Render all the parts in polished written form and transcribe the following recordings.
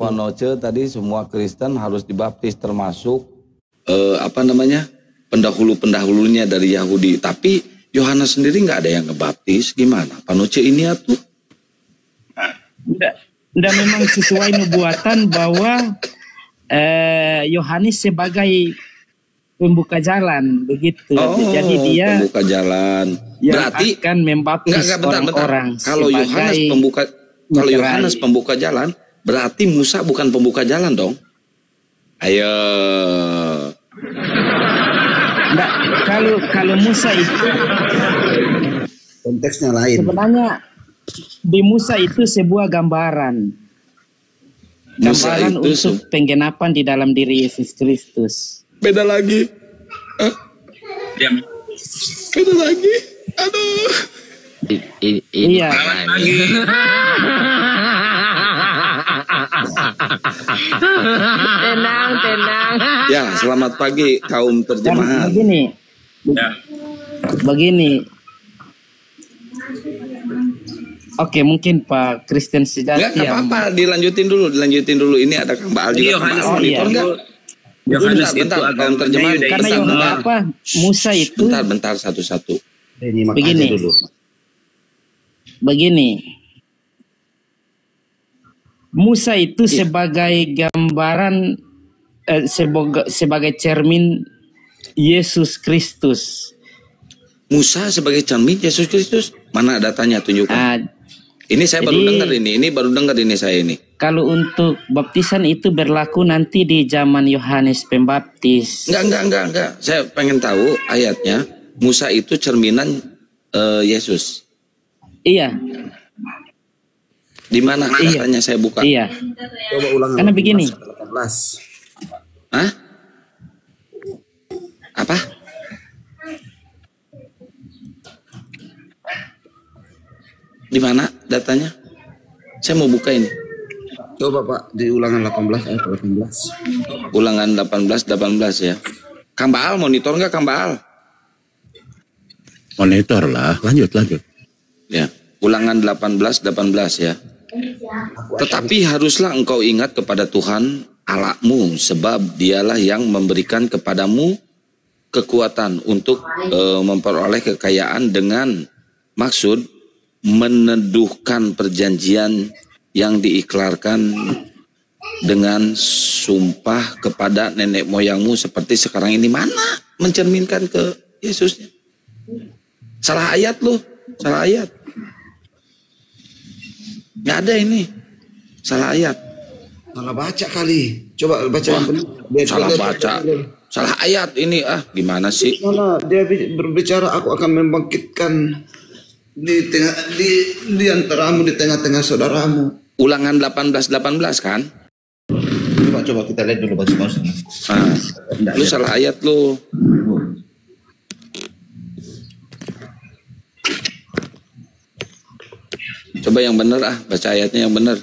Panoce tadi semua Kristen harus dibaptis termasuk pendahulu-pendahulunya dari Yahudi. Tapi Yohanes sendiri nggak ada yang ngebaptis, gimana? Panoce ini tuh? Udah memang sesuai nubuatan bahwa Yohanes sebagai pembuka jalan begitu. Jadi dia pembuka jalan. Berarti akan membaptis orang-orang. Kalau Yohanes pembuka jalan, berarti Musa bukan pembuka jalan dong? Ayo. Enggak, kalau Musa itu konteksnya lain. Sebenarnya di Musa itu sebuah gambaran. Gambaran untuk penggenapan di dalam diri Yesus Kristus. Beda lagi. Beda lagi. Aduh. Iya. Tenang. Ya, selamat pagi kaum terjemahan. Begini. Oke, mungkin Pak Kristen sejati. Enggak apa-apa, dilanjutin dulu. Ini ada Kang Baal juga. Monitor enggak? Bentar, kaum terjemahan. Karena Musa itu. Bentar satu-satu. Begini. Musa itu sebagai gambaran, sebagai cermin Yesus Kristus. Musa sebagai cermin Yesus Kristus? Mana datanya, tunjukkan. Ini saya baru dengar ini saya ini. Kalau untuk baptisan itu berlaku nanti di zaman Yohanes Pembaptis. Enggak. Saya pengen tahu ayatnya. Musa itu cerminan Yesus. Iya. Di mana ayatnya saya buka? Iya. Coba ulang. Karena begini. 18. Hah? Apa? Di mana datanya? Saya mau buka ini. Coba Pak, di ulangan 18 ayat 18. Ulangan 18 ya. Kang Baal monitor nggak Kang Baal? Monitor lah, lanjut. Ya, ulangan 18 ya. Tetapi haruslah engkau ingat kepada Tuhan Allahmu, sebab dialah yang memberikan kepadamu kekuatan untuk memperoleh kekayaan dengan maksud meneduhkan perjanjian yang diiklarkan dengan sumpah kepada nenek moyangmu seperti sekarang ini. Mana mencerminkan ke Yesusnya? Salah ayat loh, salah ayat. Nggak ada ini, salah ayat. Salah baca kali. Coba baca yang benar. Salah baca. Salah ayat ini. Gimana sih? Dia berbicara, aku akan membangkitkan di antaramu, di tengah-tengah saudaramu. Ulangan 18 kan? Coba kita lihat dulu baca. Lu salah ayat lu. Coba yang benar baca ayatnya yang benar.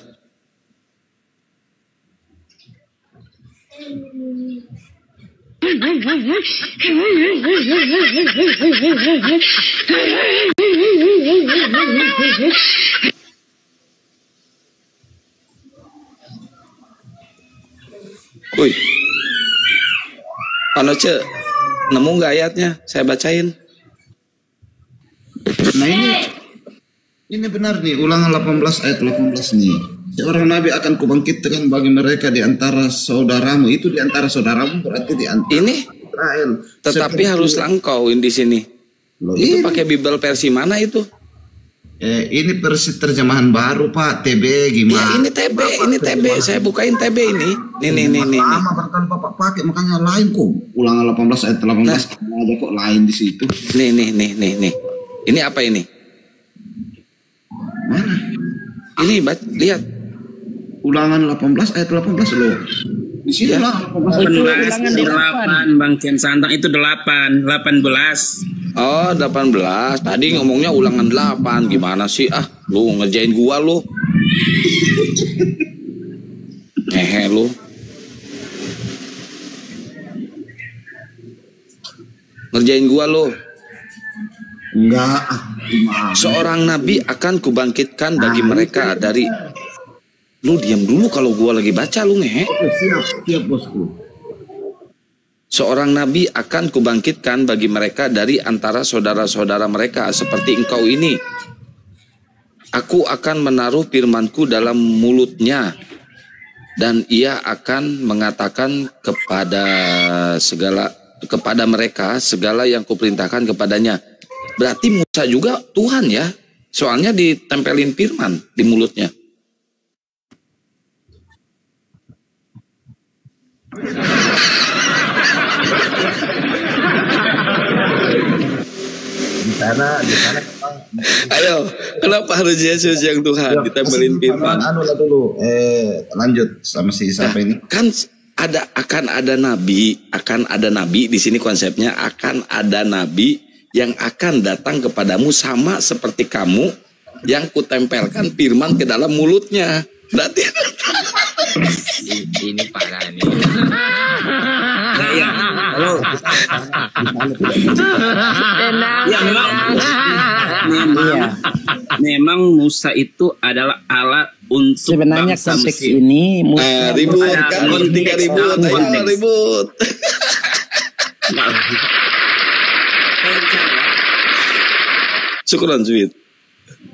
Wih, Panoce, nemu nggak ayatnya? Saya bacain. Nah ini benar nih, ulangan 18 ayat 18 nih. Seorang nabi akan kubangkitkan bagi mereka di antara saudaramu. Itu di antara saudaramu berarti di antara ini Israel. Tetapi harus langkau di sini. Itu pakai Bible versi mana itu? Ini versi terjemahan baru Pak, TB gimana? Ya, ini TB. Saya bukain TB ini. Nih. Lama berkali Bapak pakai, makanya lain kok. Ulangan 18 ayat 18 aja kok lain di situ. Nih. Ini apa ini? Mana? Ini lihat. Ulangan 18 ayat 18 loh. Di sini ya. 18 Bang Kian Santang itu 18. Oh 18. Tadi ngomongnya ulangan 8. Gimana sih? Lu ngerjain gua lu. Hehe lu. Ngerjain gua lu. Enggak. Seorang nabi akan kubangkitkan bagi mereka dari Lu diam dulu kalau gua lagi baca lu ngehe. Oke, siap bosku. Seorang nabi akan kubangkitkan bagi mereka dari antara saudara-saudara mereka seperti engkau ini. Aku akan menaruh firmanku dalam mulutnya dan ia akan mengatakan kepada mereka segala yang kuperintahkan kepadanya. Berarti Musa juga Tuhan ya. Soalnya ditempelin firman di mulutnya. Di sana Ayo, kenapa harus Yesus yang Tuhan ditempelin firman? Anu lah dulu, lanjut sama si sampai ini. Kan akan ada nabi di sini konsepnya akan ada nabi yang akan datang kepadamu sama seperti kamu yang kutempelkan firman ke dalam mulutnya. Berarti ini parah nih. Halo. Ya memang Musa itu adalah alat untuk sebenarnya bangsa konteks Mesir. ini Musa ribut kan, ribut. Syukuran Sweet.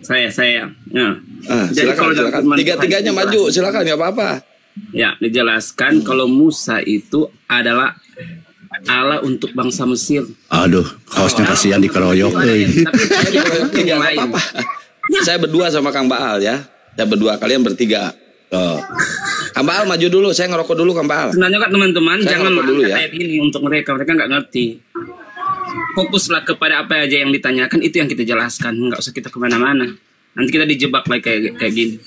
Saya. Ya. Jadi silakan. Tiga-tiganya maju, silakan nggak apa-apa. Ya, dijelaskan kalau Musa itu adalah Allah untuk bangsa Mesir. Aduh, hostnya kasihan dikeroyok. Tapi yang lain. Apa-apa. Saya berdua sama Kang Baal ya. Saya berdua, kalian bertiga. Kang Baal maju dulu, saya ngerokok dulu Kang Baal. Sebenarnya kan teman-teman Saya jangan ngerokok dulu ya. ayat ini untuk mereka nggak ngerti. Fokuslah kepada apa aja yang ditanyakan, itu yang kita jelaskan, nggak usah kita kemana-mana. Nanti kita dijebak lagi kayak gini.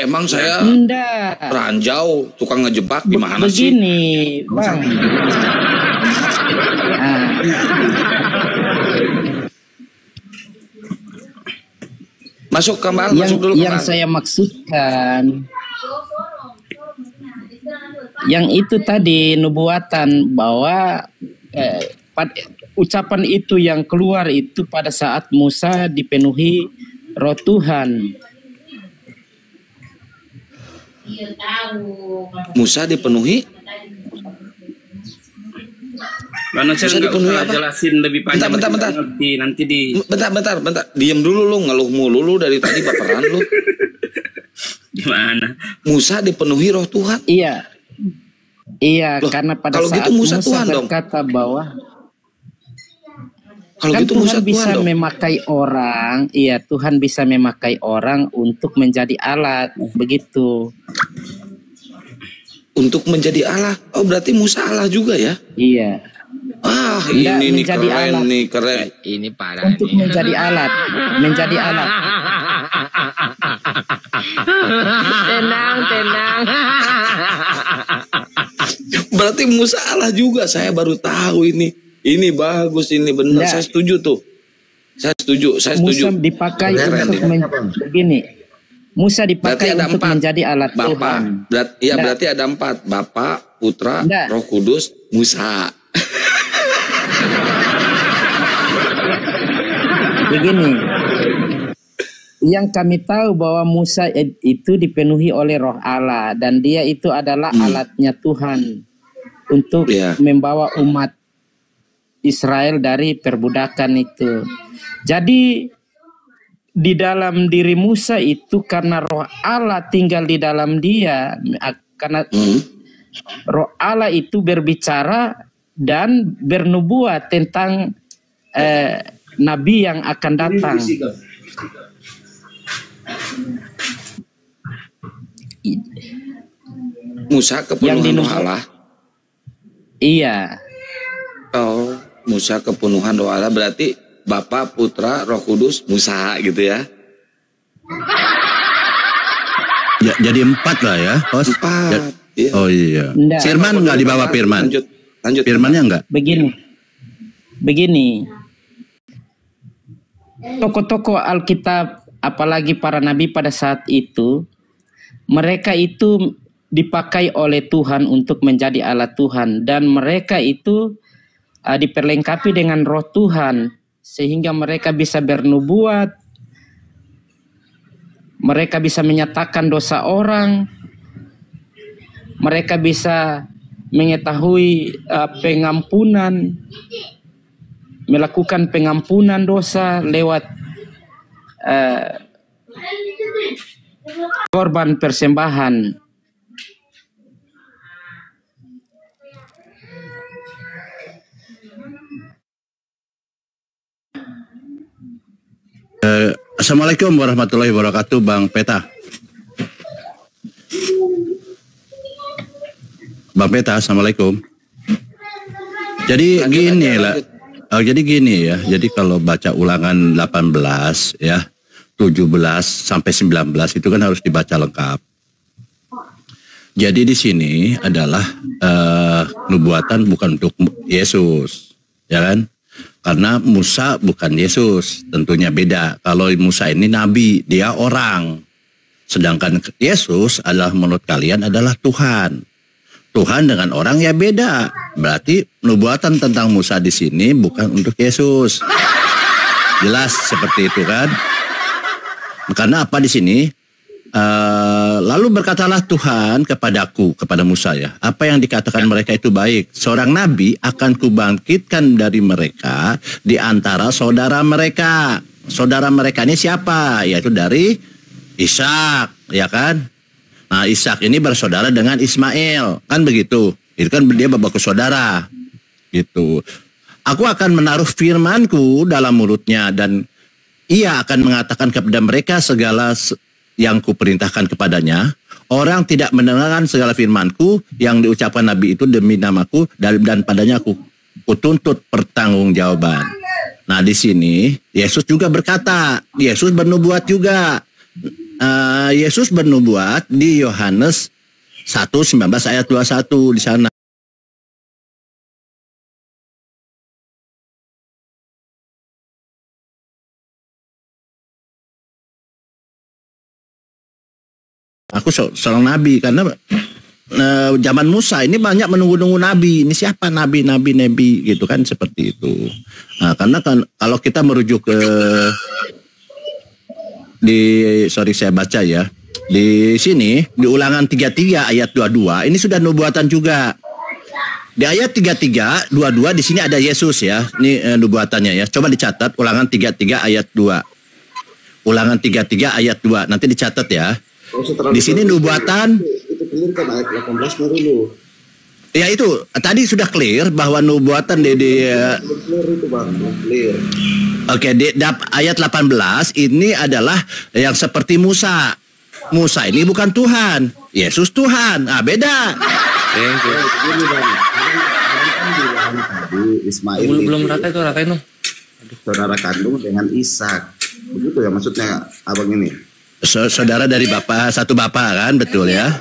Emang saya enggak ranjau, tukang ngejebak gimana sih? begini, Bang. Masuk Kang Baal, masuk dulu Kang Yang Baal. saya maksudkan yang itu tadi nubuatan bahwa ucapan itu yang keluar itu pada saat Musa dipenuhi Roh Tuhan. Musa dipenuhi. Karena saya nggak dipenuhi usah apa? jelasin lebih panjang. Bentar. Nanti di. Bentar. Diam dulu lu, ngeluh mulu lu dari tadi baperan lu. Gimana? Musa dipenuhi Roh Tuhan. Iya, Loh, karena pada kalau saat gitu Musa Musa Tuhan dong. berkata bahwa Kalau kan gitu Tuhan Musa bisa Tuhan dong. memakai orang, Tuhan bisa memakai orang untuk menjadi alat, begitu. Untuk menjadi Allah. Oh, berarti Musa Allah juga ya? Iya. Enggak, Ini nih menjadi keren alat. nih, keren. Ini parah Untuk nih. menjadi alat. Tenang. Berarti Musa Allah juga. Saya baru tahu ini. Ini bagus, ini benar. Enggak. Saya setuju tuh. Saya setuju. Musa dipakai untuk begini. Musa dipakai Berarti ada untuk 4. menjadi alat Bapak. Tuhan. Berarti ada 4. Bapak, Putra, Enggak. Roh Kudus, Musa. Begini. Yang kami tahu bahwa Musa itu dipenuhi oleh Roh Allah dan dia itu adalah alatnya Tuhan untuk membawa umat Israel dari perbudakan itu. Jadi di dalam diri Musa itu karena Roh Allah tinggal di dalam dia, karena Roh Allah itu berbicara dan bernubuat tentang nabi yang akan datang. Musa kepenuhan Roh Allah. Iya. Oh, Musa kepenuhan Roh Allah berarti Bapa, Putra, Roh Kudus, Musa gitu ya? Ya, jadi 4 lah ya, host. 4. Ya. Oh iya. Enggak. Firman nggak dibawa Firman? Lanjut. Firmannya enggak? Begini. Tokoh-tokoh Alkitab, apalagi para nabi pada saat itu, mereka itu dipakai oleh Tuhan untuk menjadi alat Tuhan. Dan mereka itu diperlengkapi dengan Roh Tuhan, sehingga mereka bisa bernubuat, Mereka bisa menyatakan dosa orang. Mereka bisa mengetahui pengampunan, melakukan pengampunan dosa lewat korban persembahan. Assalamualaikum warahmatullahi wabarakatuh, Bang Peta. Bang Peta, assalamualaikum. Jadi gini lah. Jadi gini ya. Jadi kalau baca ulangan 18 ya, 17 sampai 19 itu kan harus dibaca lengkap. Jadi di sini adalah nubuatan bukan untuk Yesus, ya kan? Karena Musa bukan Yesus, tentunya beda. Kalau Musa ini nabi, dia orang. Sedangkan Yesus adalah menurut kalian adalah Tuhan. Tuhan dengan orang ya beda. Berarti nubuatan tentang Musa di sini bukan untuk Yesus. Jelas seperti itu kan? Karena apa di sini? Lalu berkatalah Tuhan kepadaku, kepada Musa ya, apa yang dikatakan mereka itu baik. Seorang nabi akan kubangkitkan dari mereka di antara saudara mereka. Saudara mereka ini siapa? Yaitu dari Ishak, ya kan? Nah, Ishak ini bersaudara dengan Ismail, kan begitu. Itu kan dia bapak saudara, gitu. Aku akan menaruh firmanku dalam mulutnya dan ia akan mengatakan kepada mereka segala yang kuperintahkan kepadanya. Orang tidak mendengarkan segala firmanku yang diucapkan Nabi itu demi namaku dan padanya aku kutuntut pertanggungjawaban. Nah di sini Yesus juga berkata, Yesus bernubuat juga. Yesus bernubuat di Yohanes 1:19 ayat 21 di sana. Aku seorang nabi karena zaman Musa ini banyak menunggu-nunggu nabi. Ini siapa nabi gitu kan seperti itu. Nah, karena kan kalau kita merujuk ke saya baca ya. Di sini di Ulangan 33 ayat 22 ini sudah nubuatan juga. Di ayat 33 22 di sini ada Yesus ya. Ini nubuatannya ya. Coba dicatat Ulangan 33 ayat 2. Ulangan 33 ayat 2 nanti dicatat ya. Di sini nubuatan itu clear kan ayat 18 dulu. Ya itu tadi sudah clear bahwa nubuatan di clear itu Bang, clear. Oke, di ayat 18 ini adalah yang seperti Musa. Musa ini bukan Tuhan, Yesus Tuhan. Ah, beda. Ismail belum rata itu ratain tuh. Saudara kandung dengan Ishak. Begitu ya maksudnya abang ini. Saudara dari satu bapak kan, betul ya?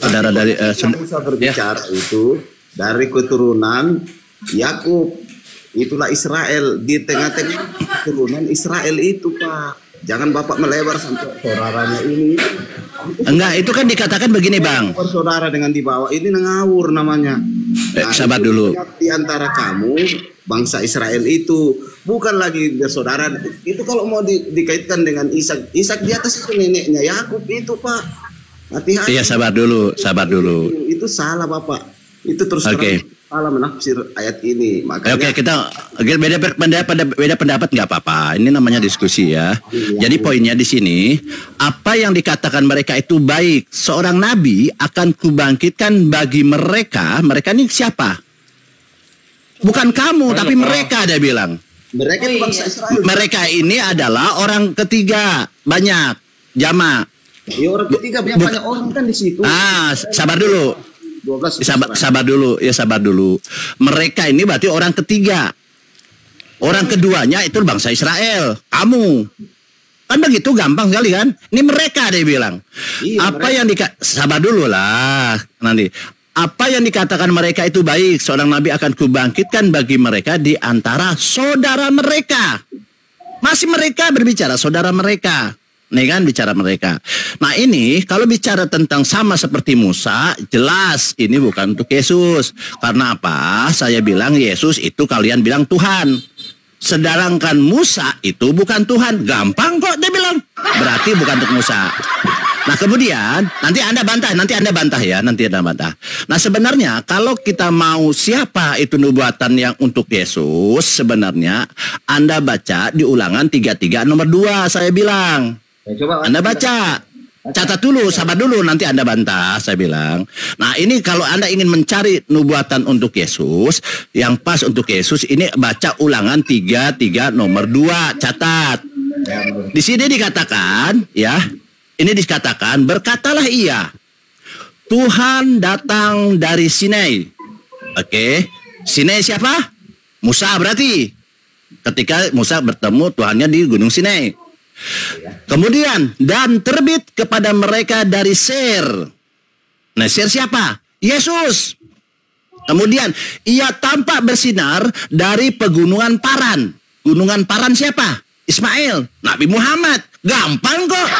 Saudara dari Musa berbicara itu dari keturunan Yakub. Itulah Israel, di tengah-tengah keturunan Israel itu Pak. Jangan bapak melebar sampai saudaranya ini. Enggak, itu kan dikatakan begini Bang. Saudara dengan di bawah ini ngawur namanya. Nah, sabar dulu. Di antara kamu bangsa Israel itu bukan lagi bersaudara. Itu kalau mau dikaitkan dengan Ishak. Ishak di atas itu neneknya Yakub itu Pak. Hati-hati. Iya sabar dulu. Itu salah Bapak. Itu terus salah menafsir ayat ini. Makanya Oke, kita beda pendapat nggak apa-apa. Ini namanya diskusi ya. Jadi poinnya di sini, apa yang dikatakan mereka itu baik. Seorang nabi akan kubangkitkan bagi mereka. Mereka ini siapa? Bukan kamu, tapi mereka dia bilang. Mereka bangsa Israel. Mereka ini adalah orang ketiga, banyak, jamak. Ya, orang ketiga banyak orang kan di situ. Sabar dulu. 12 sabar dulu. Mereka ini berarti orang ketiga. Orang keduanya itu bangsa Israel. Kamu. Kan begitu gampang sekali kan? Ini mereka dia bilang. Iya, sabar dulu lah nanti. Apa yang dikatakan mereka itu baik. Seorang nabi akan kubangkitkan bagi mereka di antara saudara mereka. Masih mereka berbicara saudara mereka. Nih kan bicara mereka. Nah ini kalau bicara tentang sama seperti Musa, jelas ini bukan untuk Yesus. Karena apa? Saya bilang Yesus itu kalian bilang Tuhan. Sedangkan Musa itu bukan Tuhan. Gampang kok dia bilang. Berarti bukan untuk Musa. Nah kemudian nanti Anda bantah ya. Nah sebenarnya kalau kita mau siapa itu nubuatan yang untuk Yesus, sebenarnya Anda baca di Ulangan 33 nomor 2 saya bilang. Anda baca. Catat dulu, sabar dulu, nanti Anda bantah, saya bilang. Nah ini kalau Anda ingin mencari nubuatan untuk Yesus, yang pas untuk Yesus, ini baca Ulangan 33 nomor 2, catat. Di sini dikatakan, ya, ini dikatakan, berkatalah ia, Tuhan datang dari Sinai. Oke, Sinai siapa? Musa berarti. Ketika Musa bertemu Tuhannya di Gunung Sinai. Kemudian dan terbit kepada mereka dari Ser. Nah Ser siapa? Yesus. Kemudian ia tampak bersinar dari pegunungan Paran. Gunungan Paran siapa? Ismail, Nabi Muhammad. Gampang kok.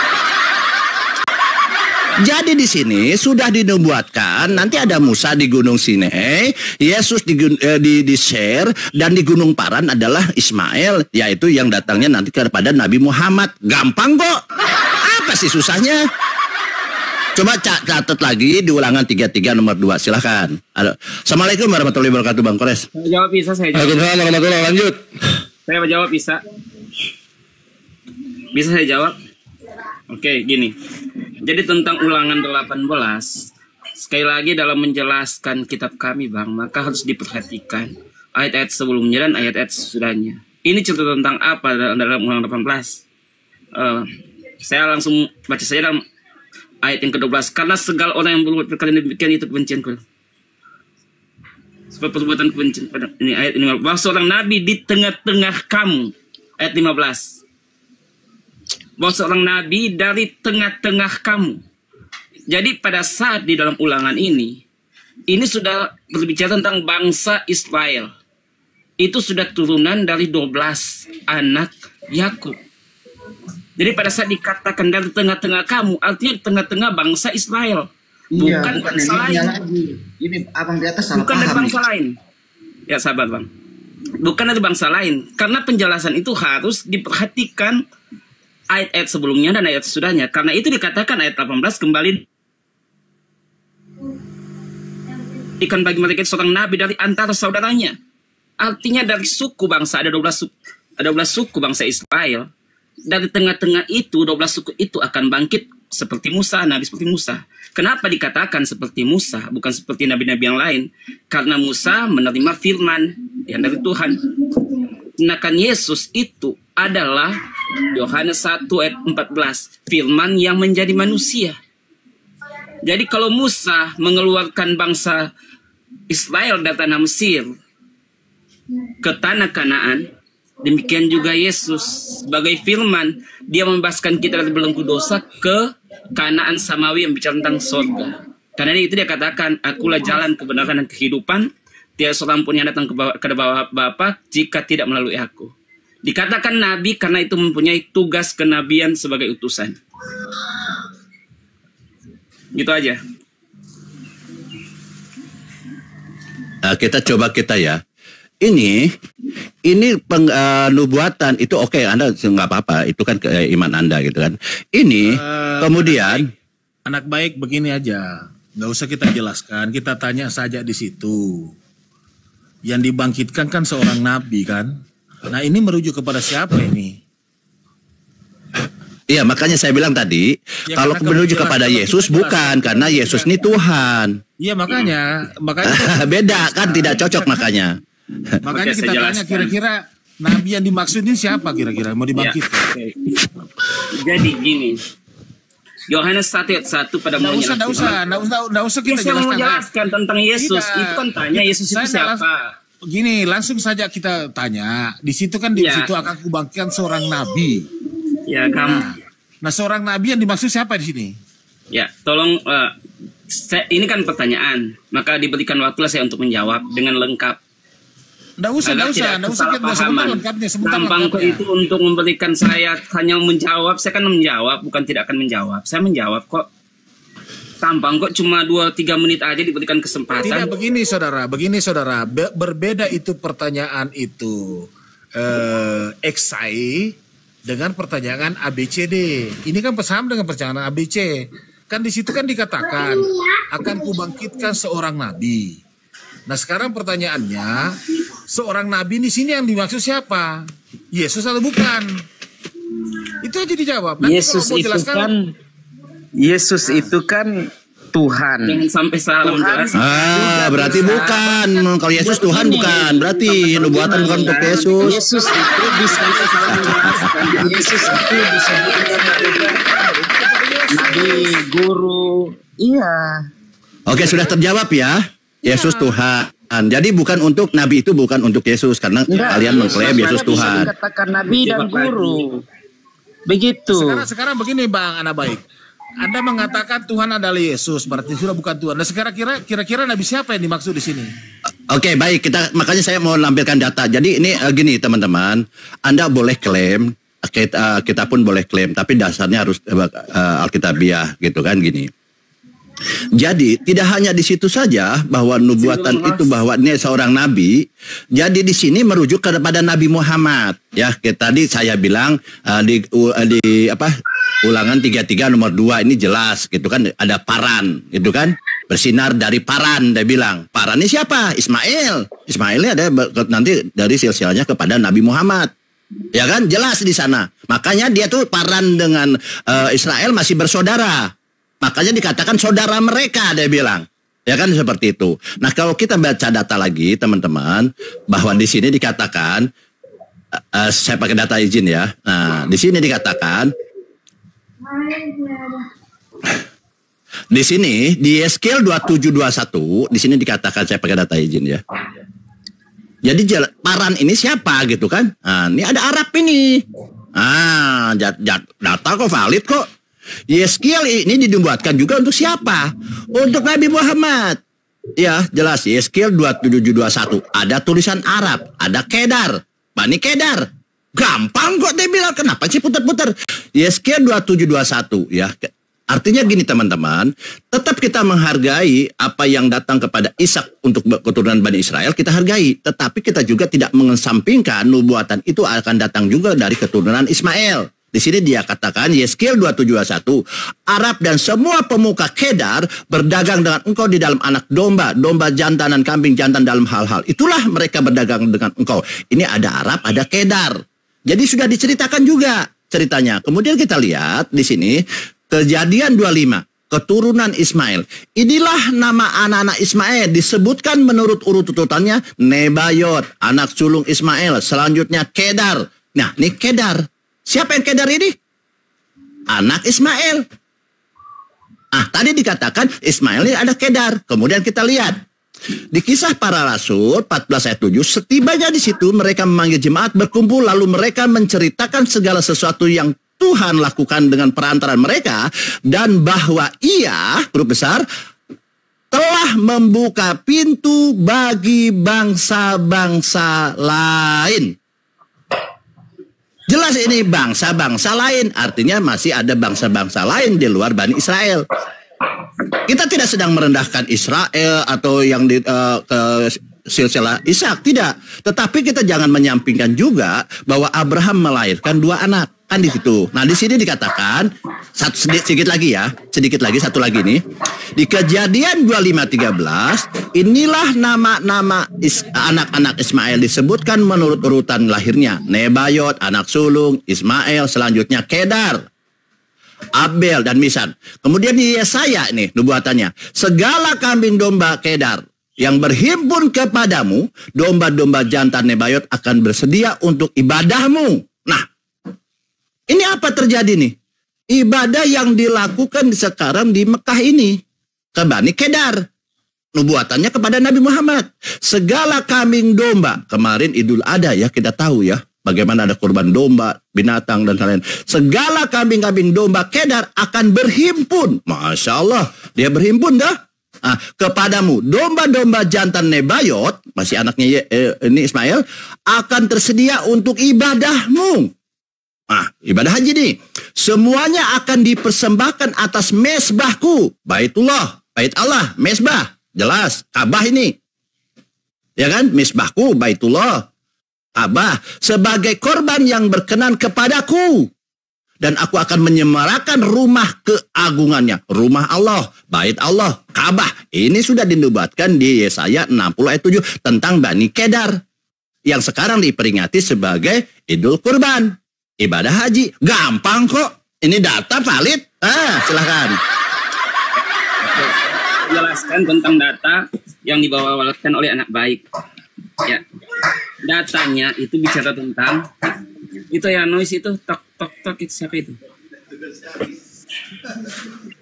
Jadi di sini sudah dinubuatkan nanti ada Musa di Gunung Sinai, Yesus di Ser, dan di Gunung Paran adalah Ismail, yaitu yang datangnya nanti kepada Nabi Muhammad. Gampang kok. Apa sih susahnya? Coba catat lagi di Ulangan 33 nomor 2. Silahkan. Assalamualaikum warahmatullahi wabarakatuh, Bang Kores. Jawab bisa saya jawab. Waalaikumsalam, lanjut. Saya jawab bisa. Bisa saya jawab? Oke, gini. Jadi tentang Ulangan 18, sekali lagi dalam menjelaskan kitab kami, Bang, maka harus diperhatikan ayat-ayat sebelumnya dan ayat-ayat sesudahnya. Ini cerita tentang apa dalam Ulangan 18? Saya langsung baca saja dalam ayat yang ke-12. Karena segala orang yang berbuat perkara demikian itu kebencianku. Sebab perbuatan kebencian pada ini ayat 15. Bahwa seorang nabi di tengah-tengah kamu. Ayat 15. Bahwa seorang nabi dari tengah-tengah kamu. Jadi pada saat di dalam Ulangan ini sudah berbicara tentang bangsa Israel. Itu sudah turunan dari 12 anak Yakub. Jadi pada saat dikatakan dari tengah-tengah kamu, artinya tengah-tengah bangsa Israel. Bukan bangsa lain. Ini abang di atas salah bukan paham. dari bangsa lain. Ya sabar, Bang. Bukan dari bangsa lain. Karena penjelasan itu harus diperhatikan ayat-ayat sebelumnya dan ayat sesudahnya. Karena itu dikatakan ayat 18 kembali ikan bagi mereka seorang nabi dari antara saudaranya. Artinya dari suku bangsa ada 12 suku bangsa Israel. Dari tengah-tengah itu 12 suku itu akan bangkit seperti Musa, nabi seperti Musa. Kenapa dikatakan seperti Musa, bukan seperti nabi-nabi yang lain? Karena Musa menerima firman yang dari Tuhan. Sedangkan Yesus itu adalah Yohanes 1 ayat 14, firman yang menjadi manusia. Jadi kalau Musa mengeluarkan bangsa Israel dari tanah Mesir ke tanah Kanaan, demikian juga Yesus sebagai firman, dia membebaskan kita dari belenggu dosa ke Kanaan Samawi yang bicara tentang surga. Karena itu dia katakan, akulah jalan kebenaran dan kehidupan, tiada seorang pun yang datang ke bawah Bapa jika tidak melalui aku. Dikatakan nabi karena itu mempunyai tugas kenabian sebagai utusan. Gitu aja. Kita ya. Ini nubuatan itu oke, Anda nggak apa-apa, itu kan iman Anda gitu kan. Ini kemudian anak baik begini aja, nggak usah kita jelaskan, kita tanya saja di situ. Yang dibangkitkan kan seorang nabi kan. Nah ini merujuk kepada siapa ini? Iya makanya saya bilang tadi ya, kalau menuju kepada Yesus bukan karena Yesus ini Tuhan. Iya makanya beda kan, tidak cocok makanya. Makanya kita tanya kira-kira nabi yang dimaksud ini siapa kira-kira mau dibangkitkan? Ya, jadi gini, Yohanes 1 ayat 1 pada mulanya. Nggak usah kita jelaskan. Saya mau jelaskan tentang Yesus. Itu kan tanya Yesus itu siapa? Gini, langsung saja kita tanya. Di situ kan di situ akan kubangkitkan seorang nabi. Ya, Nah, seorang nabi yang dimaksud siapa di sini? Ya, tolong ini kan pertanyaan, maka diberikan waktulah saya untuk menjawab dengan lengkap. Nggak usah kita sebentar lengkapnya. Gampang kok itu untuk memberikan saya hanya menjawab. Saya kan menjawab, bukan tidak akan menjawab. Saya menjawab kok. Tampang kok cuma 2-3 menit aja diberikan kesempatan. Tidak begini saudara, berbeda itu pertanyaan itu. XI dengan pertanyaan ABCD. Ini kan sama dengan pertanyaan ABC. Kan di situ kan dikatakan akan kubangkitkan seorang nabi. Nah sekarang pertanyaannya, seorang nabi di sini yang dimaksud siapa? Yesus atau bukan? Itu aja dijawab. Nanti Yesus kalau mau itu jelaskan, kan Yesus itu kan Tuhan. Jangan sampai salah menjelaskan. Berarti bukan. Kalau Yesus Tuhan bukan. Berarti nubuatan bukan untuk Yesus. Yesus itu bisa Yesus itu disebut nabi, guru. Iya. Oke, sudah terjawab ya. Yesus Tuhan. Jadi bukan untuk nabi itu bukan untuk Yesus karena kalian mengklaim Yesus Tuhan. Dikatakan nabi dan guru. Begitu. Sekarang begini Bang Anak Baik. Anda mengatakan Tuhan adalah Yesus, berarti sudah bukan Tuhan. Nah sekarang kira-kira nabi siapa yang dimaksud di sini? Oke, baik, makanya saya mau lampirkan data. Jadi ini gini teman-teman, Anda boleh klaim, kita pun boleh klaim, tapi dasarnya harus Alkitabiah gitu kan gini. Jadi tidak hanya di situ saja bahwa nubuatan itu bahwa ini seorang nabi. Jadi di sini merujuk kepada Nabi Muhammad. Ya, tadi saya bilang di Ulangan 33 nomor 2 ini jelas gitu kan, ada paran gitu kan, bersinar dari paran. Dia bilang paran ini siapa? Ismail. Ismailnya ada nanti dari silsilahnya kepada Nabi Muhammad. Ya kan, jelas di sana. Makanya dia tuh paran dengan Israel masih bersaudara. Makanya dikatakan saudara mereka, dia bilang. Ya kan seperti itu. Nah, kalau kita baca data lagi, teman-teman, bahwa di sini dikatakan saya pakai data izin ya. Nah, di sini dikatakan di sini di Yeskiel 27:21 di sini dikatakan, saya pakai data izin ya. Jadi paran ini siapa gitu kan? Nah, ini ada Arab ini. Data kok valid kok. Yeskiel ini dibuatkan juga untuk siapa? Untuk Nabi Muhammad. Ya, jelas Yeskiel 27:21 ada tulisan Arab, ada Kedar, Bani Kedar. Gampang kok dia bilang, kenapa sih putar-putar? Yeskiel 27:21 ya. Artinya gini teman-teman, tetap kita menghargai apa yang datang kepada Ishak untuk keturunan Bani Israel, kita hargai. Tetapi kita juga tidak mengesampingkan nubuatan itu akan datang juga dari keturunan Ismail. Di sini dia katakan Yeskiel 27:21, Arab dan semua pemuka Kedar berdagang dengan engkau di dalam anak domba, domba jantan dan kambing jantan dalam hal-hal. Itulah mereka berdagang dengan engkau. Ini ada Arab, ada Kedar. Jadi sudah diceritakan juga ceritanya. Kemudian kita lihat di sini Kejadian 25, keturunan Ismail. Inilah nama anak-anak Ismail disebutkan menurut urut-urutannya Nebayot, anak sulung Ismail. Selanjutnya Kedar. Nah, ini Kedar. Siapa yang Kedar ini? Anak Ismail. Tadi dikatakan Ismail ini ada Kedar. Kemudian kita lihat di Kisah Para Rasul 14 ayat 7, setibanya di situ mereka memanggil jemaat berkumpul, lalu mereka menceritakan segala sesuatu yang Tuhan lakukan dengan perantaraan mereka, dan bahwa ia, huruf besar, telah membuka pintu bagi bangsa-bangsa lain. Jelas ini bangsa-bangsa lain, artinya masih ada bangsa-bangsa lain di luar Bani Israel. Kita tidak sedang merendahkan Israel atau yang di silsilah Ishak, tidak. Tetapi kita jangan menyampingkan juga bahwa Abraham melahirkan 2 anak. Kan di situ. Nah, di sini dikatakan sedikit lagi ya, satu lagi nih. Di Kejadian 25:13, inilah nama-nama anak-anak Ismail disebutkan menurut urutan lahirnya. Nebayot, anak sulung Ismail, selanjutnya Kedar, Abel dan Misan. Kemudian di Yesaya ini nubuatannya, segala kambing domba Kedar yang berhimpun kepadamu, domba-domba jantan Nebayot akan bersedia untuk ibadahmu. Nah, ini apa terjadi nih? Ibadah yang dilakukan sekarang di Mekah ini ke Bani Kedar. Nubuatannya kepada Nabi Muhammad. Segala kambing domba. Kemarin Idul Adha ya, kita tahu ya. Bagaimana ada kurban domba, binatang dan lain-lain. Segala kambing-kambing domba Kedar akan berhimpun. Masya Allah. Dia berhimpun dah. Kepadamu domba-domba jantan Nebayot, masih anaknya ini Ismail, akan tersedia untuk ibadahmu. Ibadah haji nih. Semuanya akan dipersembahkan atas mesbahku. Baitullah, bait Allah, mesbah. Jelas, Ka'bah ini. Ya kan? Mesbahku, Baitullah. Ka'bah sebagai korban yang berkenan kepadaku. Dan aku akan menyemarakan rumah keagungannya. Rumah Allah, bait Allah, Ka'bah. Ini sudah dinubuatkan di Yesaya 60 ayat 7 tentang Bani Kedar. Yang sekarang diperingati sebagai Idul Kurban. Ibadah haji. Gampang kok. Ini data valid. Silahkan. Jelaskan tentang data yang dibawakan oleh anak baik. Ya. Datanya itu bicara tentang itu ya noise itu tok itu siapa itu?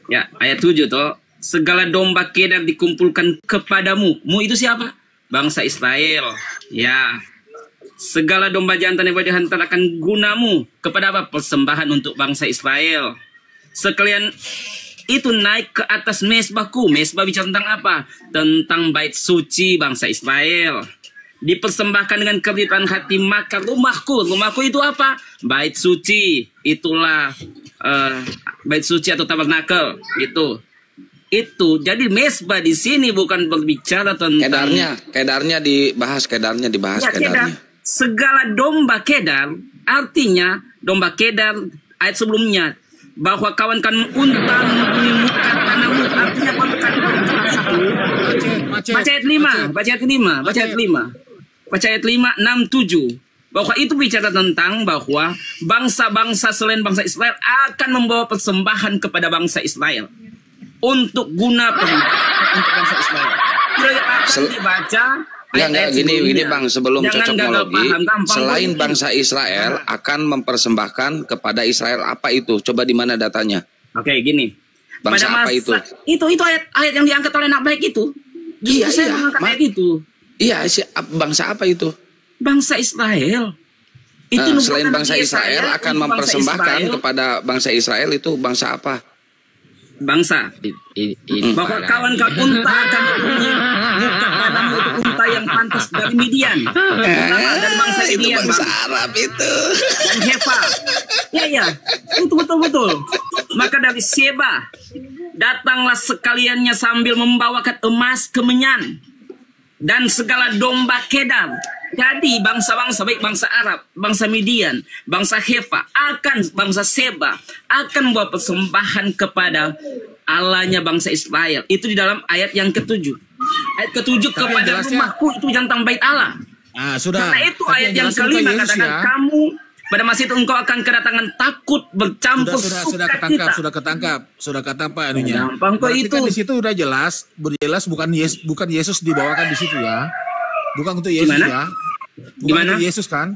Ya, ayat 7 toh. Segala domba Kedar dikumpulkan kepadamu. Mu itu siapa? Bangsa Israel. Ya. Segala domba jantan yang dihantar akan gunamu. Kepada apa? Persembahan untuk bangsa Israel. Sekalian itu naik ke atas mesbahku. Mesbah bicara tentang apa? Tentang bait suci bangsa Israel. Dipersembahkan dengan keberlimpahan hati, maka rumahku itu apa? Bait suci. Itulah bait suci atau tabernakel. Itu jadi mesbah di sini bukan berbicara tentang kedarnya dibahas. Kedar. Segala domba Kedar, artinya domba Kedar ayat sebelumnya bahwa kawan-kawan unta menghuni muka tanahmu, artinya bukan itu. Baca ayat 5, baca ayat 5, 6, 7. Bahwa itu bicara tentang bahwa bangsa-bangsa selain bangsa Israel akan membawa persembahan kepada bangsa Israel untuk guna persembahan untuk bangsa Israel. Bila akan dibaca gini Bang, sebelum cocokmologi, selain bangsa Israel akan mempersembahkan kepada Israel apa itu? Coba di mana datanya? Oke, gini. Bangsa apa itu? Itu ayat yang diangkat oleh anak baik itu. Justru saya mengangkat ayat itu. Iya, bangsa apa itu? Bangsa Israel. Itu selain bangsa Israel akan mempersembahkan kepada bangsa Israel itu bangsa apa? Bangsa. Bahwa kawan-kawan unta akan punya muka tanahmu itu unta yang pantas dari Midian. Dari bangsa itu Midian. Bangsa Arab itu. Dan Hefa. Ya. Itu betul-betul. Maka dari Seba datanglah sekaliannya sambil membawakan emas kemenyan dan segala domba Kedar. Jadi bangsa-bangsa baik bangsa Arab, bangsa Midian, bangsa Hefa, bangsa Seba akan membawa persembahan kepada Allahnya bangsa Israel. Itu di dalam ayat yang ke-7. Ayat ke-7 kepada rumahku itu tentang bait Allah. Sudah. Karena itu ayat yang kelima katakan kamu pada masa itu engkau akan kedatangan takut bercampur sukacita. Sudah ketangkap anunya. Berarti itu kan di situ udah jelas bukan Yesus dibawakan di situ ya. Bukan untuk Yesus. Gimana? Ya. Gimana? Untuk Yesus kan?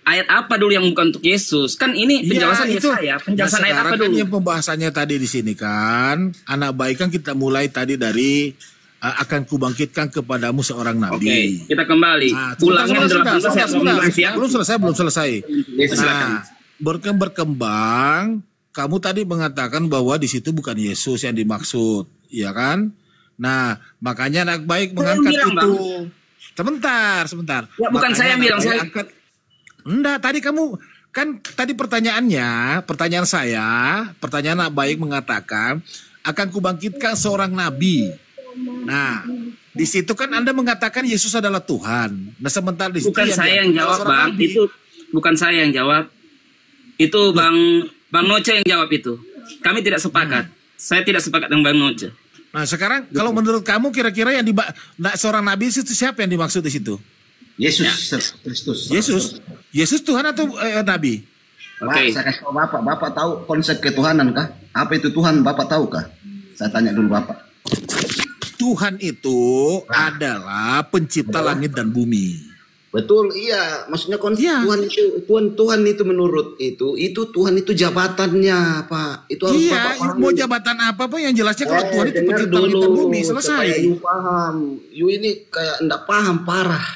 Ayat apa dulu yang bukan untuk Yesus? Kan ini penjelasan itu. Penjelasan ayat apa dulu? Kan yang pembahasannya tadi di sini kan, anak baik kan kita mulai tadi dari akan kubangkitkan kepadamu seorang nabi. Oke, kita kembali. Ulangan 18 belum selesai. Nah, berkembang, kamu tadi mengatakan bahwa di situ bukan Yesus yang dimaksud, ya kan? Nah, makanya anak baik mengangkat itu. Sebentar. Ya, bukan saya yang bilang, saya angkat. Enggak, tadi kamu kan tadi pertanyaan anak baik mengatakan akan kubangkitkan seorang nabi. Nah, di situ kan Anda mengatakan Yesus adalah Tuhan. Nah, sementara di situ bukan saya yang jawab, Bang. Nabi. Itu bukan saya yang jawab. Itu Bang Noce yang jawab itu. Kami tidak sepakat. Saya tidak sepakat dengan Bang Noce. Nah, sekarang kalau menurut kamu kira-kira yang seorang nabi itu siapa yang dimaksud di situ? Yesus Kristus. Yesus Tuhan atau nabi? Oke. Saya kasih tahu Bapak tahu konsep ketuhanan kah? Apa itu Tuhan? Bapak tahu kah? Saya tanya dulu Bapak. Tuhan itu adalah pencipta langit dan bumi. Betul, iya. Maksudnya konsep Tuhan itu menurut itu Tuhan itu jabatannya, Pak. Itu harus Bapak pahami. Mau jabatan apa pun yang jelasnya kalau Tuhan itu pencipta langit dan bumi, selesai. You paham. You ini kayak enggak paham parah.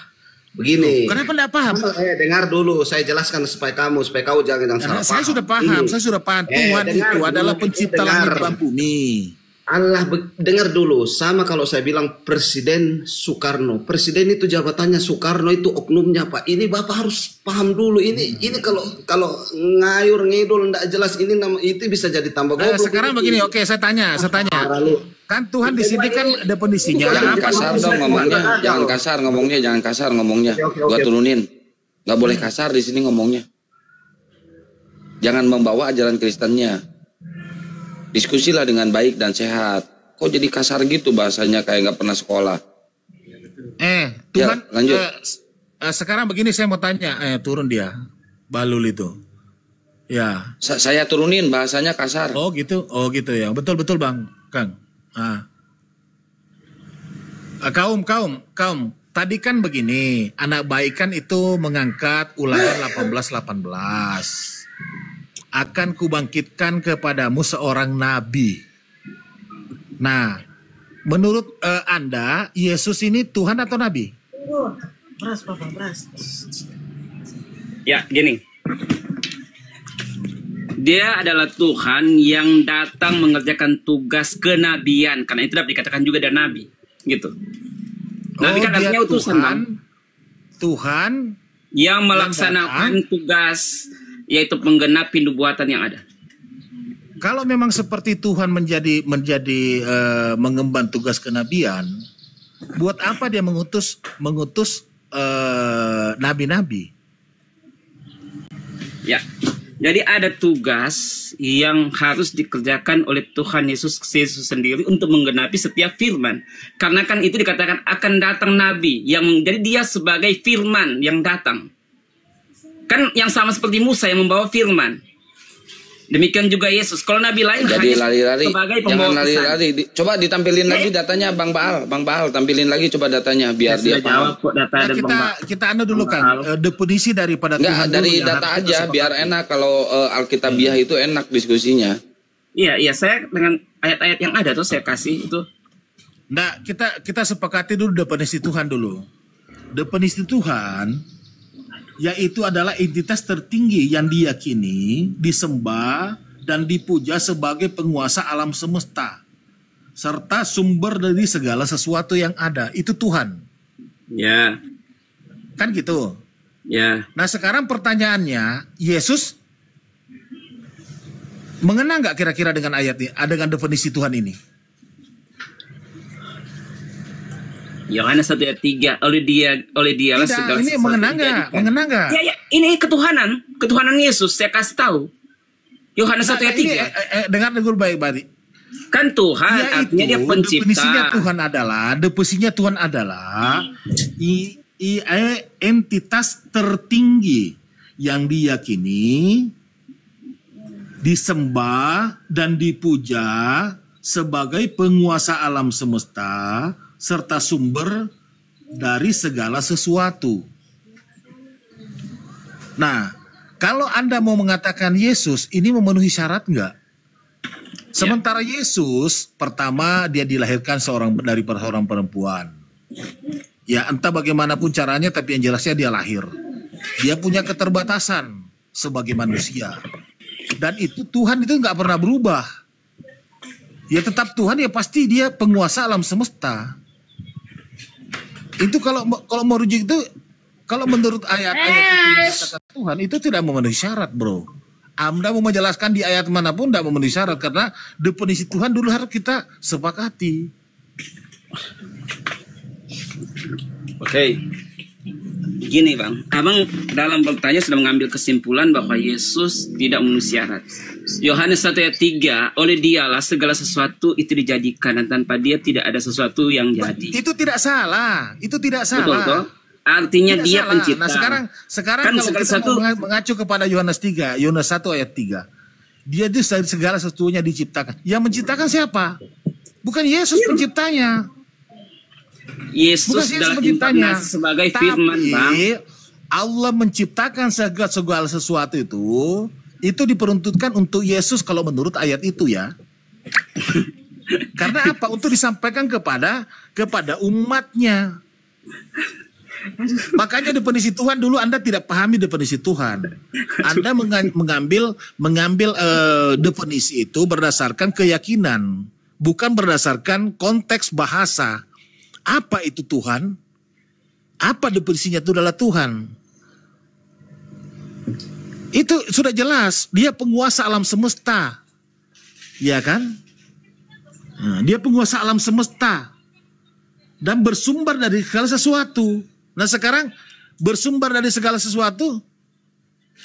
Begini. Kenapa enggak paham? Dengar dulu, saya jelaskan supaya kau jangan salah paham. Saya sudah paham. Tuhan itu adalah pencipta langit dan bumi. Allah, dengar dulu, sama kalau saya bilang Presiden Soekarno. Presiden itu jabatannya, Soekarno itu oknumnya, Pak. Ini Bapak harus paham dulu. Ini kalau ngayur ngidul enggak jelas ini itu bisa jadi tambah goblok. Sekarang begini, oke, saya tanya. Kan Tuhan di sini kan definisinya. Jangan kasar ngomongnya. Gua turunin. Nggak boleh kasar di sini ngomongnya. Jangan membawa ajaran Kristennya. Diskusilah dengan baik dan sehat. Kok jadi kasar gitu bahasanya kayak nggak pernah sekolah? Tuhan, ya, lanjut. Sekarang begini saya mau tanya, turun dia, Balul itu. Ya. Saya turunin bahasanya kasar. Oh gitu ya. Betul Bang, Kang. Kaum. Tadi kan begini, anak baik kan itu mengangkat Ulangan 18:18. Akan kubangkitkan kepadamu seorang nabi. Nah, menurut Anda, Yesus ini Tuhan atau nabi? Beras. Ya, gini. Dia adalah Tuhan yang datang mengerjakan tugas kenabian. Karena itu dapat dikatakan juga dia nabi. Gitu. Nabi kan artinya utusan, Bang. Tuhan yang melaksanakan tugas, yaitu menggenapi nubuatan yang ada. Kalau memang seperti Tuhan menjadi mengemban tugas kenabian, buat apa dia mengutus nabi-nabi? Ya. Jadi ada tugas yang harus dikerjakan oleh Tuhan Yesus sendiri untuk menggenapi setiap firman. Karena kan itu dikatakan akan datang nabi yang jadi dia sebagai firman yang datang. Kan yang sama seperti Musa yang membawa firman. Demikian juga Yesus. Kalau nabi lain jadi lari-lari, sebagai pembawa jangan lari-lari. Coba ditampilin lagi datanya, Bang Baal, tampilin lagi coba datanya biar dia paham. Kita dulu kan definisi daripada Tuhan dari data aja biar enak. Kalau Alkitabiah itu enak diskusinya. Iya, saya dengan ayat-ayat yang ada tuh saya kasih itu. Nah, kita sepakati dulu definisi Tuhan dulu. Definisi Tuhan yaitu adalah entitas tertinggi yang diyakini, disembah, dan dipuja sebagai penguasa alam semesta, serta sumber dari segala sesuatu yang ada. Itu Tuhan. Ya. Kan gitu? Ya. Nah sekarang pertanyaannya, Yesus mengena nggak kira-kira dengan ayat ini, dengan definisi Tuhan ini? Yohanes 1:3 oleh dialah segala ini sesuatu mengena nggak? Ya, ini ketuhanan Yesus saya kasih tahu. Yohanes 1:3. Dengar dulu baik-baik. Kan Tuhan ya, artinya dia pencipta. Definisinya Tuhan adalah entitas tertinggi yang diyakini, disembah dan dipuja sebagai penguasa alam semesta serta sumber dari segala sesuatu. Nah, kalau Anda mau mengatakan Yesus ini memenuhi syarat enggak? Sementara Yesus pertama dia dilahirkan dari seorang perempuan. Ya entah bagaimanapun caranya tapi yang jelasnya dia lahir. Dia punya keterbatasan sebagai manusia. Dan itu Tuhan itu nggak pernah berubah. Ya tetap Tuhan ya pasti dia penguasa alam semesta. Itu kalau merujuk itu, kalau menurut ayat-ayat itu Tuhan itu tidak memenuhi syarat, bro. Anda mau menjelaskan di ayat manapun tidak memenuhi syarat karena definisi Tuhan dulu harus kita sepakati. Oke. Gini Bang, Abang dalam bertanya sudah mengambil kesimpulan bahwa Yesus tidak memenuhi syarat. Yohanes 1:3 oleh dialah segala sesuatu itu dijadikan dan tanpa dia tidak ada sesuatu yang jadi. Itu tidak salah. Betul. Artinya tidak dia salah. Pencipta. Nah sekarang kan kalau kita mengacu kepada Yohanes 1 ayat 3. Dia itu segala sesuatunya diciptakan. Yang menciptakan siapa? Bukan Yesus penciptanya. Yesus adalah inkarnasi sebagai firman, Bang. Allah menciptakan segala sesuatu itu diperuntukkan untuk Yesus kalau menurut ayat itu ya. Karena apa? Untuk disampaikan kepada umatnya. Makanya definisi Tuhan dulu Anda tidak pahami definisi Tuhan. Anda mengambil definisi itu berdasarkan keyakinan, bukan berdasarkan konteks bahasa. Apa itu Tuhan? Apa definisinya itu adalah Tuhan? Itu sudah jelas, dia penguasa alam semesta. Ya kan? Nah, dia penguasa alam semesta dan bersumber dari segala sesuatu. Nah sekarang bersumber dari segala sesuatu,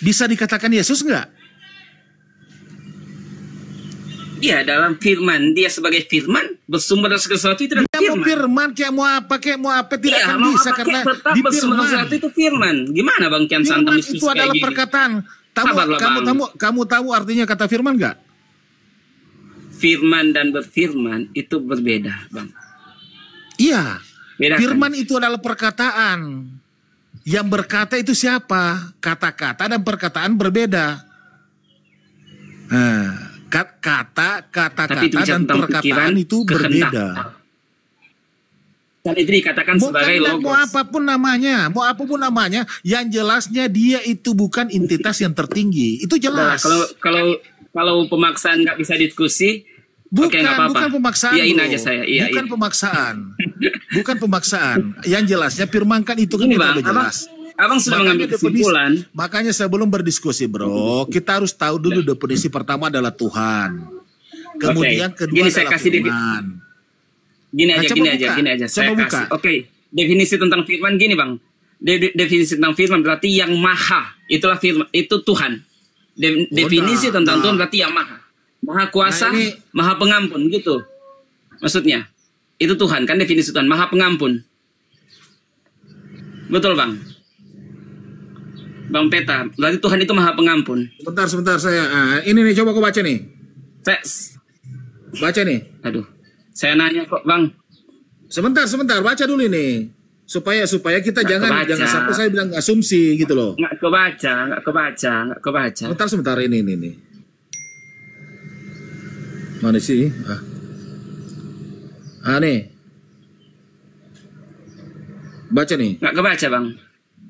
bisa dikatakan Yesus nggak? Iya, dalam firman, dia sebagai firman bersumber dari segala sesuatu itu adalah Dia mau firman kayak mau apa tidak akan mau bisa apa, karena tetap di bersumber dari firman. sesuatu itu firman. Gimana Bang Kian Santang Firman diskusi itu adalah kayak gini? perkataan. Sabarlah, Bang. Kamu tahu artinya kata firman nggak? Firman dan berfirman itu berbeda, Bang. Iya. Bedakan. Firman itu adalah perkataan. Yang berkata itu siapa? Kata-kata dan perkataan berbeda. Nah, kata-kata Tapi itu dan tentang perkataan pikiran, itu kehendak. berbeda. Dan itu dikatakan sebagai logos. Mau apapun namanya, yang jelasnya dia itu bukan entitas yang tertinggi. Itu jelas. Nah, kalau pemaksaan nggak bisa diskusi, oke, nggak apa-apa. Bukan pemaksaan. Iyain Bro. aja saya. Bukan pemaksaan. Bukan pemaksaan. Yang jelasnya firman kan itu kan Ini, itu Bang, udah jelas. Abang sudah mengambil kesimpulan. Makanya sebelum berdiskusi, bro, kita harus tahu dulu definisi pertama adalah Tuhan. Kemudian kedua Gini, adalah saya kasih firman. Gini Nah, aja. Saya buka. kasih. Oke, definisi tentang firman gini, Bang. Definisi tentang firman berarti yang maha. Itulah firman, itu Tuhan. Definisi tentang Tuhan berarti yang maha. Maha kuasa, maha pengampun gitu. Maksudnya, itu Tuhan kan definisi Tuhan, maha pengampun. Betul, Bang. Bang Peta, berarti Tuhan itu maha pengampun. Sebentar saya. Ini nih, coba kau baca nih. Baca nih. Aduh, saya nanya kok, Bang. Sebentar, baca dulu ini. Supaya kita jangan sampai saya bilang asumsi gitu loh. Nggak kebaca. Sebentar ini. Mana sih? Nih. Baca nih. Nggak kebaca, Bang.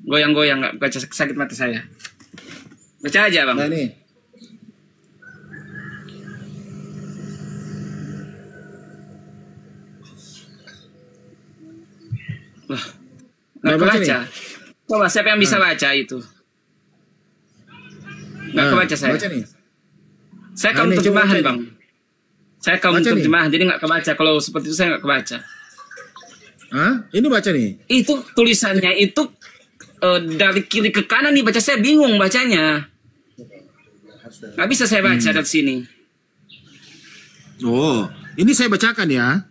Goyang-goyang, nggak baca, sakit mata saya. Baca aja, Bang. Nah ini. Wah, nggak kebaca. Coba siapa yang bisa baca itu? Nggak kebaca saya. Baca nih. Saya kaum terjemahan, Bang. Saya kaum terjemahan, jadi nggak kebaca. Kalau seperti itu saya nggak kebaca. Ini baca nih. Itu tulisannya itu dari kiri ke kanan nih, baca saya bingung bacanya. Nggak bisa saya baca dari sini. Oh, ini saya bacakan ya.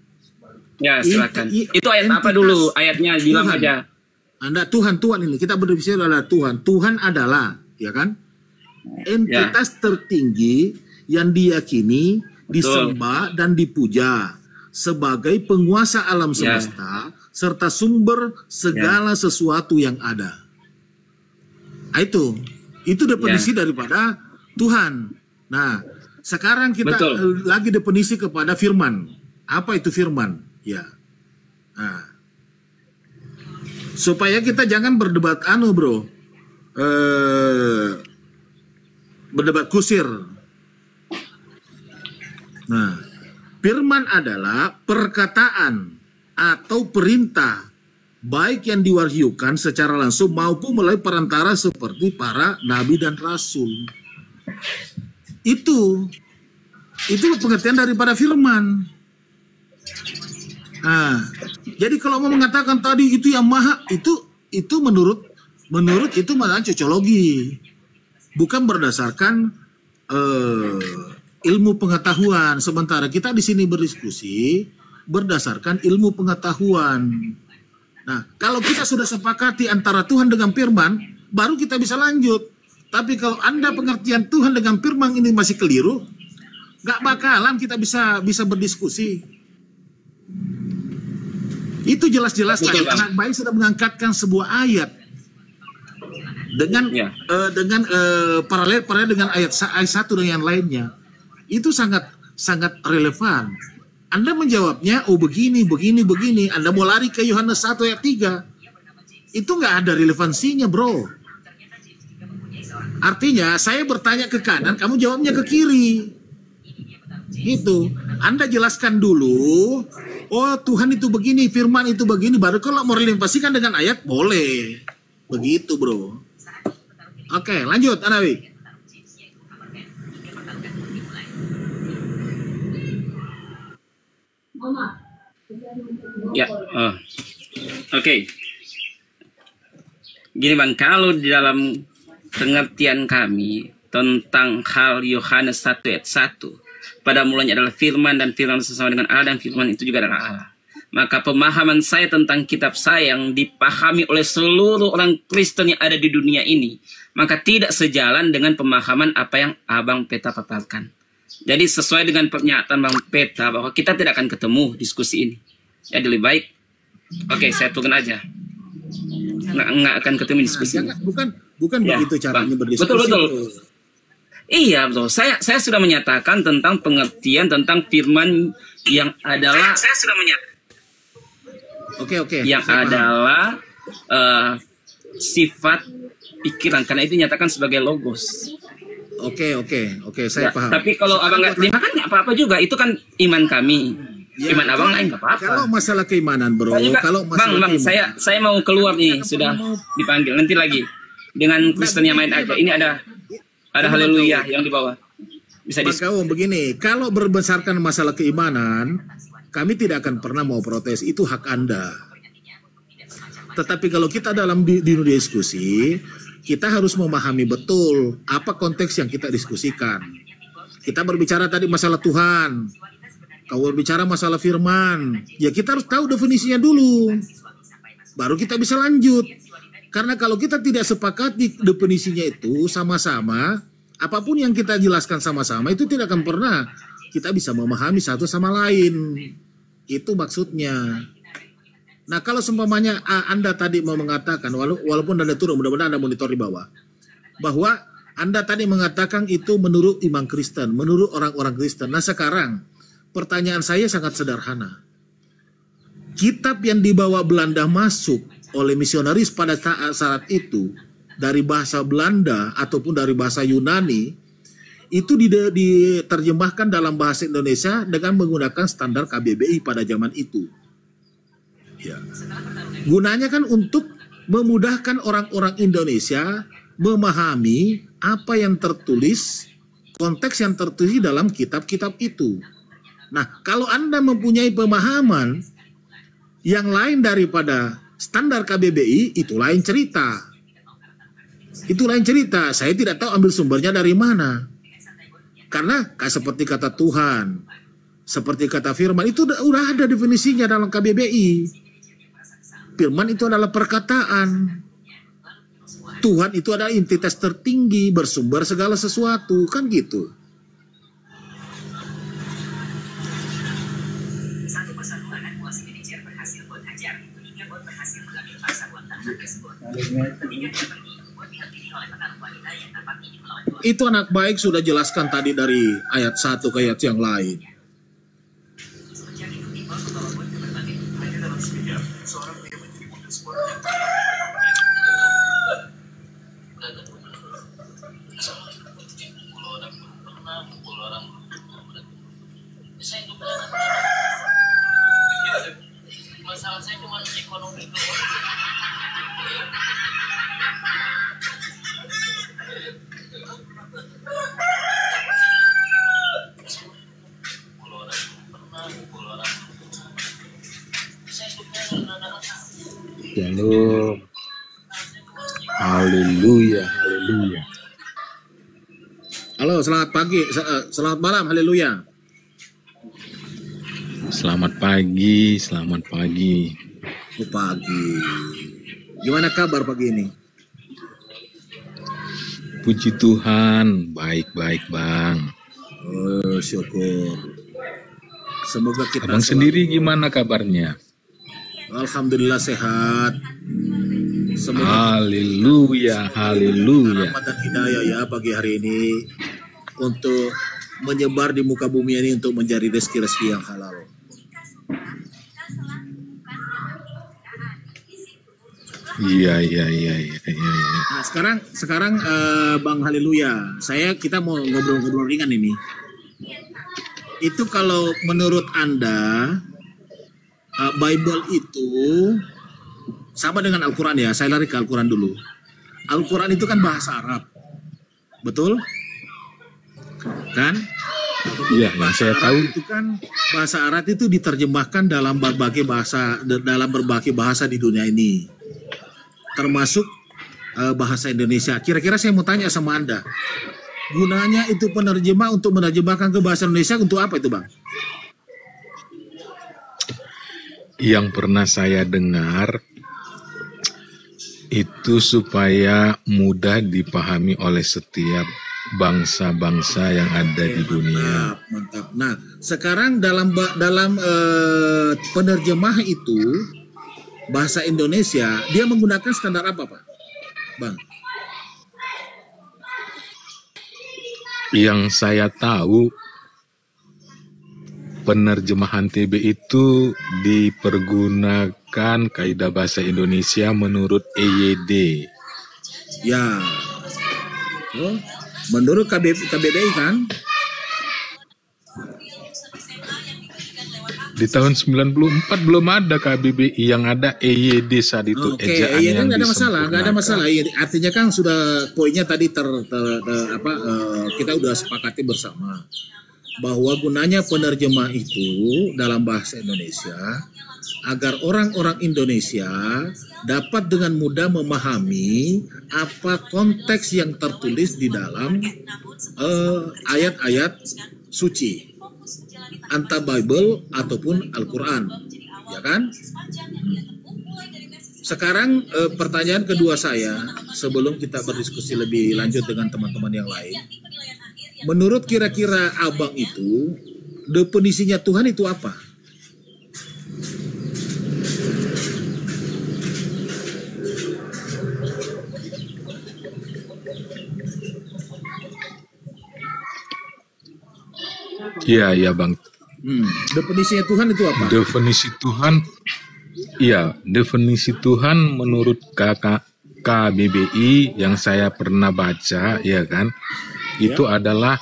Ya, silakan. Itu ayat apa dulu? Ayatnya bilang Tuhan. aja. Anda Tuhan ini kita berbicara adalah Tuhan. Tuhan adalah, ya kan? Entitas tertinggi yang diyakini, disembah dan dipuja sebagai penguasa alam semesta serta sumber segala sesuatu yang ada. Nah, itu definisi daripada Tuhan. Nah, sekarang kita lagi definisi kepada firman. Apa itu firman? Ya. Nah, supaya kita jangan berdebat bro. Berdebat kusir. Nah, firman adalah perkataan atau perintah baik yang diwahyukan secara langsung maupun melalui perantara seperti para nabi dan rasul. Itu pengertian daripada firman. Nah, jadi kalau mau mengatakan tadi itu yang maha, itu menurut itu malah cocologi, bukan berdasarkan ilmu pengetahuan. Sementara kita di sini berdiskusi berdasarkan ilmu pengetahuan. Nah, kalau kita sudah sepakati antara Tuhan dengan firman, baru kita bisa lanjut. Tapi kalau Anda pengertian Tuhan dengan firman ini masih keliru, nggak bakalan kita bisa berdiskusi. Itu jelas-jelas anak baik sudah mengangkatkan sebuah ayat dengan paralel dengan ayat 1 dan yang lainnya. Itu sangat relevan. Anda menjawabnya, oh begini. Anda mau lari ke Yohanes 1 ayat 3. Itu nggak ada relevansinya, bro. Artinya, saya bertanya ke kanan, kamu jawabnya ke kiri. Itu. Anda jelaskan dulu, oh Tuhan itu begini, firman itu begini, baru kalau mau relevansikan dengan ayat, boleh. Begitu, bro. Oke, lanjut, Anawi. Ya, oke. Gini Bang, kalau di dalam pengertian kami tentang hal Yohanes 1 ayat 1, pada mulanya adalah firman dan firman bersama dengan Allah dan firman itu juga adalah Allah. Maka pemahaman saya tentang kitab saya yang dipahami oleh seluruh orang Kristen yang ada di dunia ini, maka tidak sejalan dengan pemahaman apa yang Abang Peta paparkan. Jadi sesuai dengan pernyataan Bang Peta bahwa kita tidak akan ketemu diskusi ini. Jadi lebih baik, oke, saya turun aja. Nggak akan ketemu diskusi. Bukan ya, begitu caranya Bang, berdiskusi. Betul. Iya, betul. Saya sudah menyatakan tentang pengertian tentang firman yang adalah saya sudah menyatakan. Oke. Yang adalah sifat pikiran, karena itu dinyatakan sebagai logos. Oke, saya paham. Tapi kalau Abang nggak terima kan nggak apa-apa juga, itu kan iman kami. Ya, iman Abang lain nggak apa-apa. Kalau masalah keimanan, Bro. Kalau masalah Bang, saya mau keluar nih, sudah dipanggil. Nanti lagi dengan Kristen yang lain aja. Ini ada haleluya yang di bawah. Bisa begini, kalau berbesarkan masalah keimanan, kami tidak akan pernah mau protes, itu hak Anda. Tetapi kalau kita dalam diskusi, kita harus memahami betul apa konteks yang kita diskusikan. Kita berbicara tadi masalah Tuhan, kau berbicara masalah firman, ya kita harus tahu definisinya dulu, baru kita bisa lanjut. Karena kalau kita tidak sepakat di definisinya itu sama-sama, apapun yang kita jelaskan sama-sama itu tidak akan pernah kita bisa memahami satu sama lain. Itu maksudnya. Nah, kalau seumpamanya Anda tadi mau mengatakan, walaupun Anda turun, mudah-mudahan Anda monitor di bawah, bahwa Anda tadi mengatakan itu menurut iman Kristen, menurut orang-orang Kristen. Nah, sekarang pertanyaan saya sangat sederhana. Kitab yang dibawa Belanda masuk oleh misionaris pada saat itu, dari bahasa Belanda ataupun dari bahasa Yunani, itu diterjemahkan dalam bahasa Indonesia dengan menggunakan standar KBBI pada zaman itu. Ya. Gunanya kan untuk memudahkan orang-orang Indonesia memahami apa yang tertulis, konteks yang tertulis dalam kitab-kitab itu. Nah, kalau Anda mempunyai pemahaman yang lain daripada standar KBBI, itu lain cerita. Itu lain cerita. Saya tidak tahu ambil sumbernya dari mana. Karena seperti kata Tuhan, seperti kata firman, itu udah ada definisinya dalam KBBI. Firman itu adalah perkataan. Tuhan itu adalah entitas tertinggi, bersumber segala sesuatu, kan gitu. Itu anak baik sudah jelaskan tadi dari ayat 1 ke ayat yang lain. Masalah saya cuma ekonomi itu. Shalom. Haleluya, haleluya. Halo, selamat pagi, selamat malam, haleluya. Selamat pagi, selamat pagi. Oh, pagi. Gimana kabar pagi ini? Puji Tuhan, baik-baik Bang. Oh, syukur. Semoga kita Abang sendiri gimana kabarnya? Alhamdulillah sehat. Semoga haleluya, haleluya. Rahmat dan hidayah ya pagi hari ini untuk menyebar di muka bumi ini untuk menjadi rezeki-rezeki yang halal. Iya. Nah, sekarang Bang Haleluya, kita mau ngobrol-ngobrol ringan ini. Itu kalau menurut Anda Bible itu sama dengan Al-Quran ya? Saya lari ke Al-Quran dulu. Al-Quran itu kan bahasa Arab, betul? Kan? Iya, yang saya tahu itu kan bahasa Arab itu diterjemahkan dalam berbagai bahasa di dunia ini. Termasuk bahasa Indonesia. Kira-kira saya mau tanya sama Anda, gunanya itu penerjemah untuk menerjemahkan ke bahasa Indonesia untuk apa itu, Bang? Yang pernah saya dengar itu supaya mudah dipahami oleh setiap bangsa-bangsa yang ada di dunia. Mantap. Nah, sekarang dalam penerjemah itu bahasa Indonesia dia menggunakan standar apa, Pak? Bang? Yang saya tahu penerjemahan TB itu dipergunakan kaidah bahasa Indonesia menurut EYD. Ya. Oh, menurut KBBI kan? Di tahun 94 belum ada KBBI, yang ada EYD saat itu. Oke, EYD nggak ada masalah. Artinya kan sudah poinnya tadi kita udah sepakati bersama bahwa gunanya penerjemah itu dalam bahasa Indonesia agar orang-orang Indonesia dapat dengan mudah memahami apa konteks yang tertulis di dalam ayat-ayat suci, entah Bible ataupun Al-Quran, ya kan? Sekarang pertanyaan kedua saya sebelum kita berdiskusi lebih lanjut dengan teman-teman yang lain. Menurut kira-kira Abang itu, definisinya Tuhan itu apa? Iya Bang. Definisinya Tuhan itu apa? Definisi Tuhan menurut KBBI yang saya pernah baca, ya kan? Itu adalah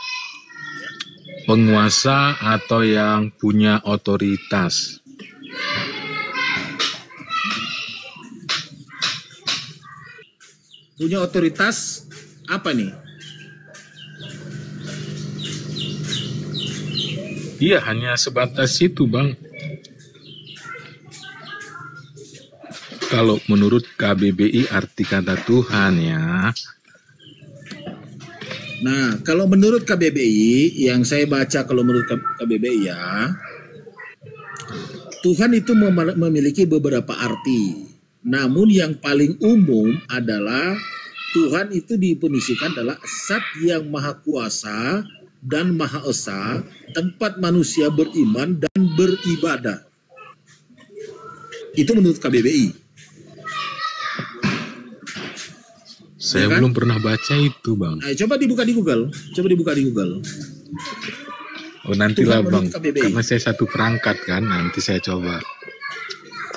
penguasa atau yang punya otoritas. Punya otoritas apa nih? Iya, hanya sebatas itu, Bang. Kalau menurut KBBI arti kata Tuhan ya. Nah, kalau menurut KBBI, yang saya baca kalau menurut KBBI ya, Tuhan itu memiliki beberapa arti. Namun yang paling umum adalah Tuhan itu didefinisikan adalah Zat yang Maha Kuasa dan Maha Esa, tempat manusia beriman dan beribadah. Itu menurut KBBI. Saya ya kan? Belum pernah baca itu, Bang. Coba dibuka di Google. Oh, nantilah, Bang. Karena saya satu perangkat kan, nanti saya coba.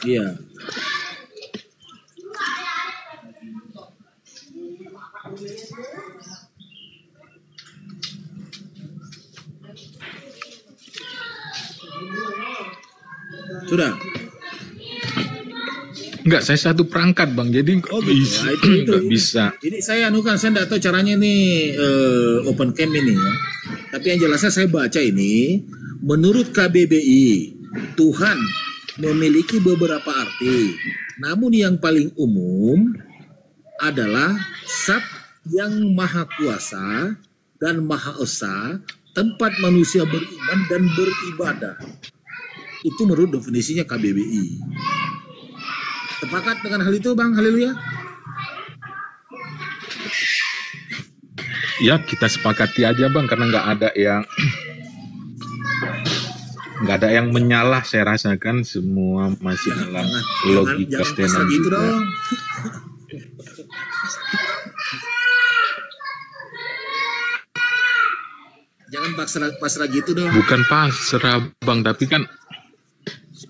Iya. Sudah. Enggak, saya satu perangkat, Bang. Jadi bisa. Enggak bisa. Ini saya saya enggak tahu caranya ini open cam ini ya. Tapi yang jelasnya saya baca ini, menurut KBBI, Tuhan memiliki beberapa arti. Namun yang paling umum adalah Zat yang Maha Kuasa dan Maha Esa, tempat manusia beriman dan beribadah. Itu menurut definisinya KBBI. Sepakat dengan hal itu, Bang? Haleluya. Ya, kita sepakati aja, Bang, karena nggak ada yang menyalah. Saya rasakan semua masih dalam logika jangan gitu dong. Jangan pasrah gitu dong. Bukan pasrah, Bang, tapi kan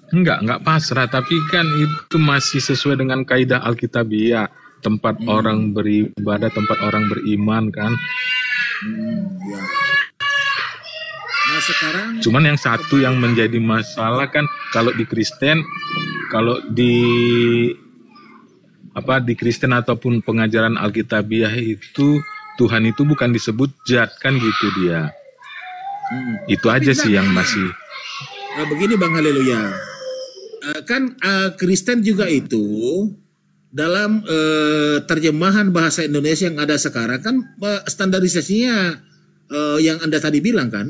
Enggak pasrah, tapi kan itu masih sesuai dengan kaidah Alkitabiah, tempat orang beribadah, tempat orang beriman kan. Ya. Nah, sekarang cuman yang satu yang menjadi masalah kan kalau di Kristen, kalau di Kristen ataupun pengajaran Alkitabiah itu Tuhan itu bukan disebut zat kan gitu dia. Itu aja sih yang masih. Begini, Bang, haleluya. Kan Kristen juga itu dalam terjemahan bahasa Indonesia yang ada sekarang kan standarisasinya yang Anda tadi bilang kan.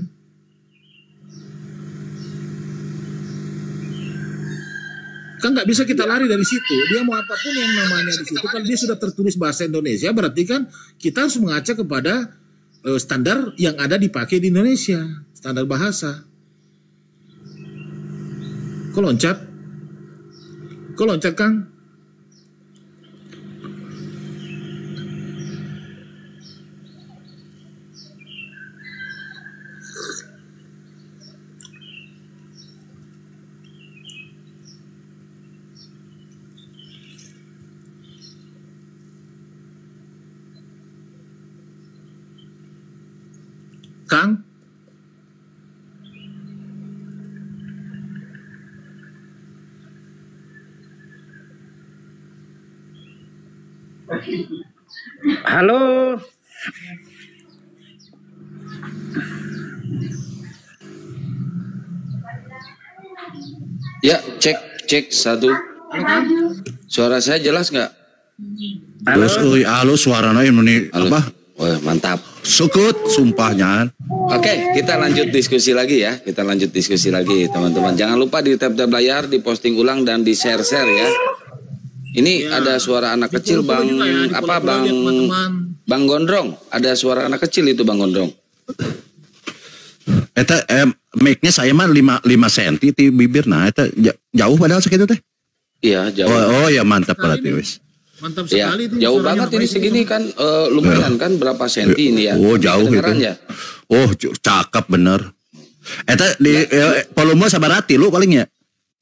Kan nggak bisa kita lari dari situ. Dia mau apapun yang namanya di situ, kalau dia sudah tertulis bahasa Indonesia, berarti kan kita harus mengaca kepada standar yang ada dipakai di Indonesia, standar bahasa. Kok loncat? Kang? Kang? Halo. Ya, cek satu. Suara saya jelas nggak? Halo, suaranya ini apa? Wah, mantap. Sukut, sumpahnya. Oke, kita lanjut diskusi lagi ya. Teman-teman. Jangan lupa di tab-tab layar, di posting ulang dan di share-share ya. Ini ada suara anak kecil, Bang. Bang Gondrong. Ada suara anak kecil itu, Bang Gondrong. Eta mic-nya saya mah 5 cm di bibir. Nah, eta jauh padahal segitu teh. Iya, jauh. Oh ya mantap berarti wis. Mantap ya, sekali. Jauh banget ini segini kan, lumayan kan berapa senti ini ya. Oh jauh itu. Oh cakep bener. Eta di volume sabarati lu paling ya?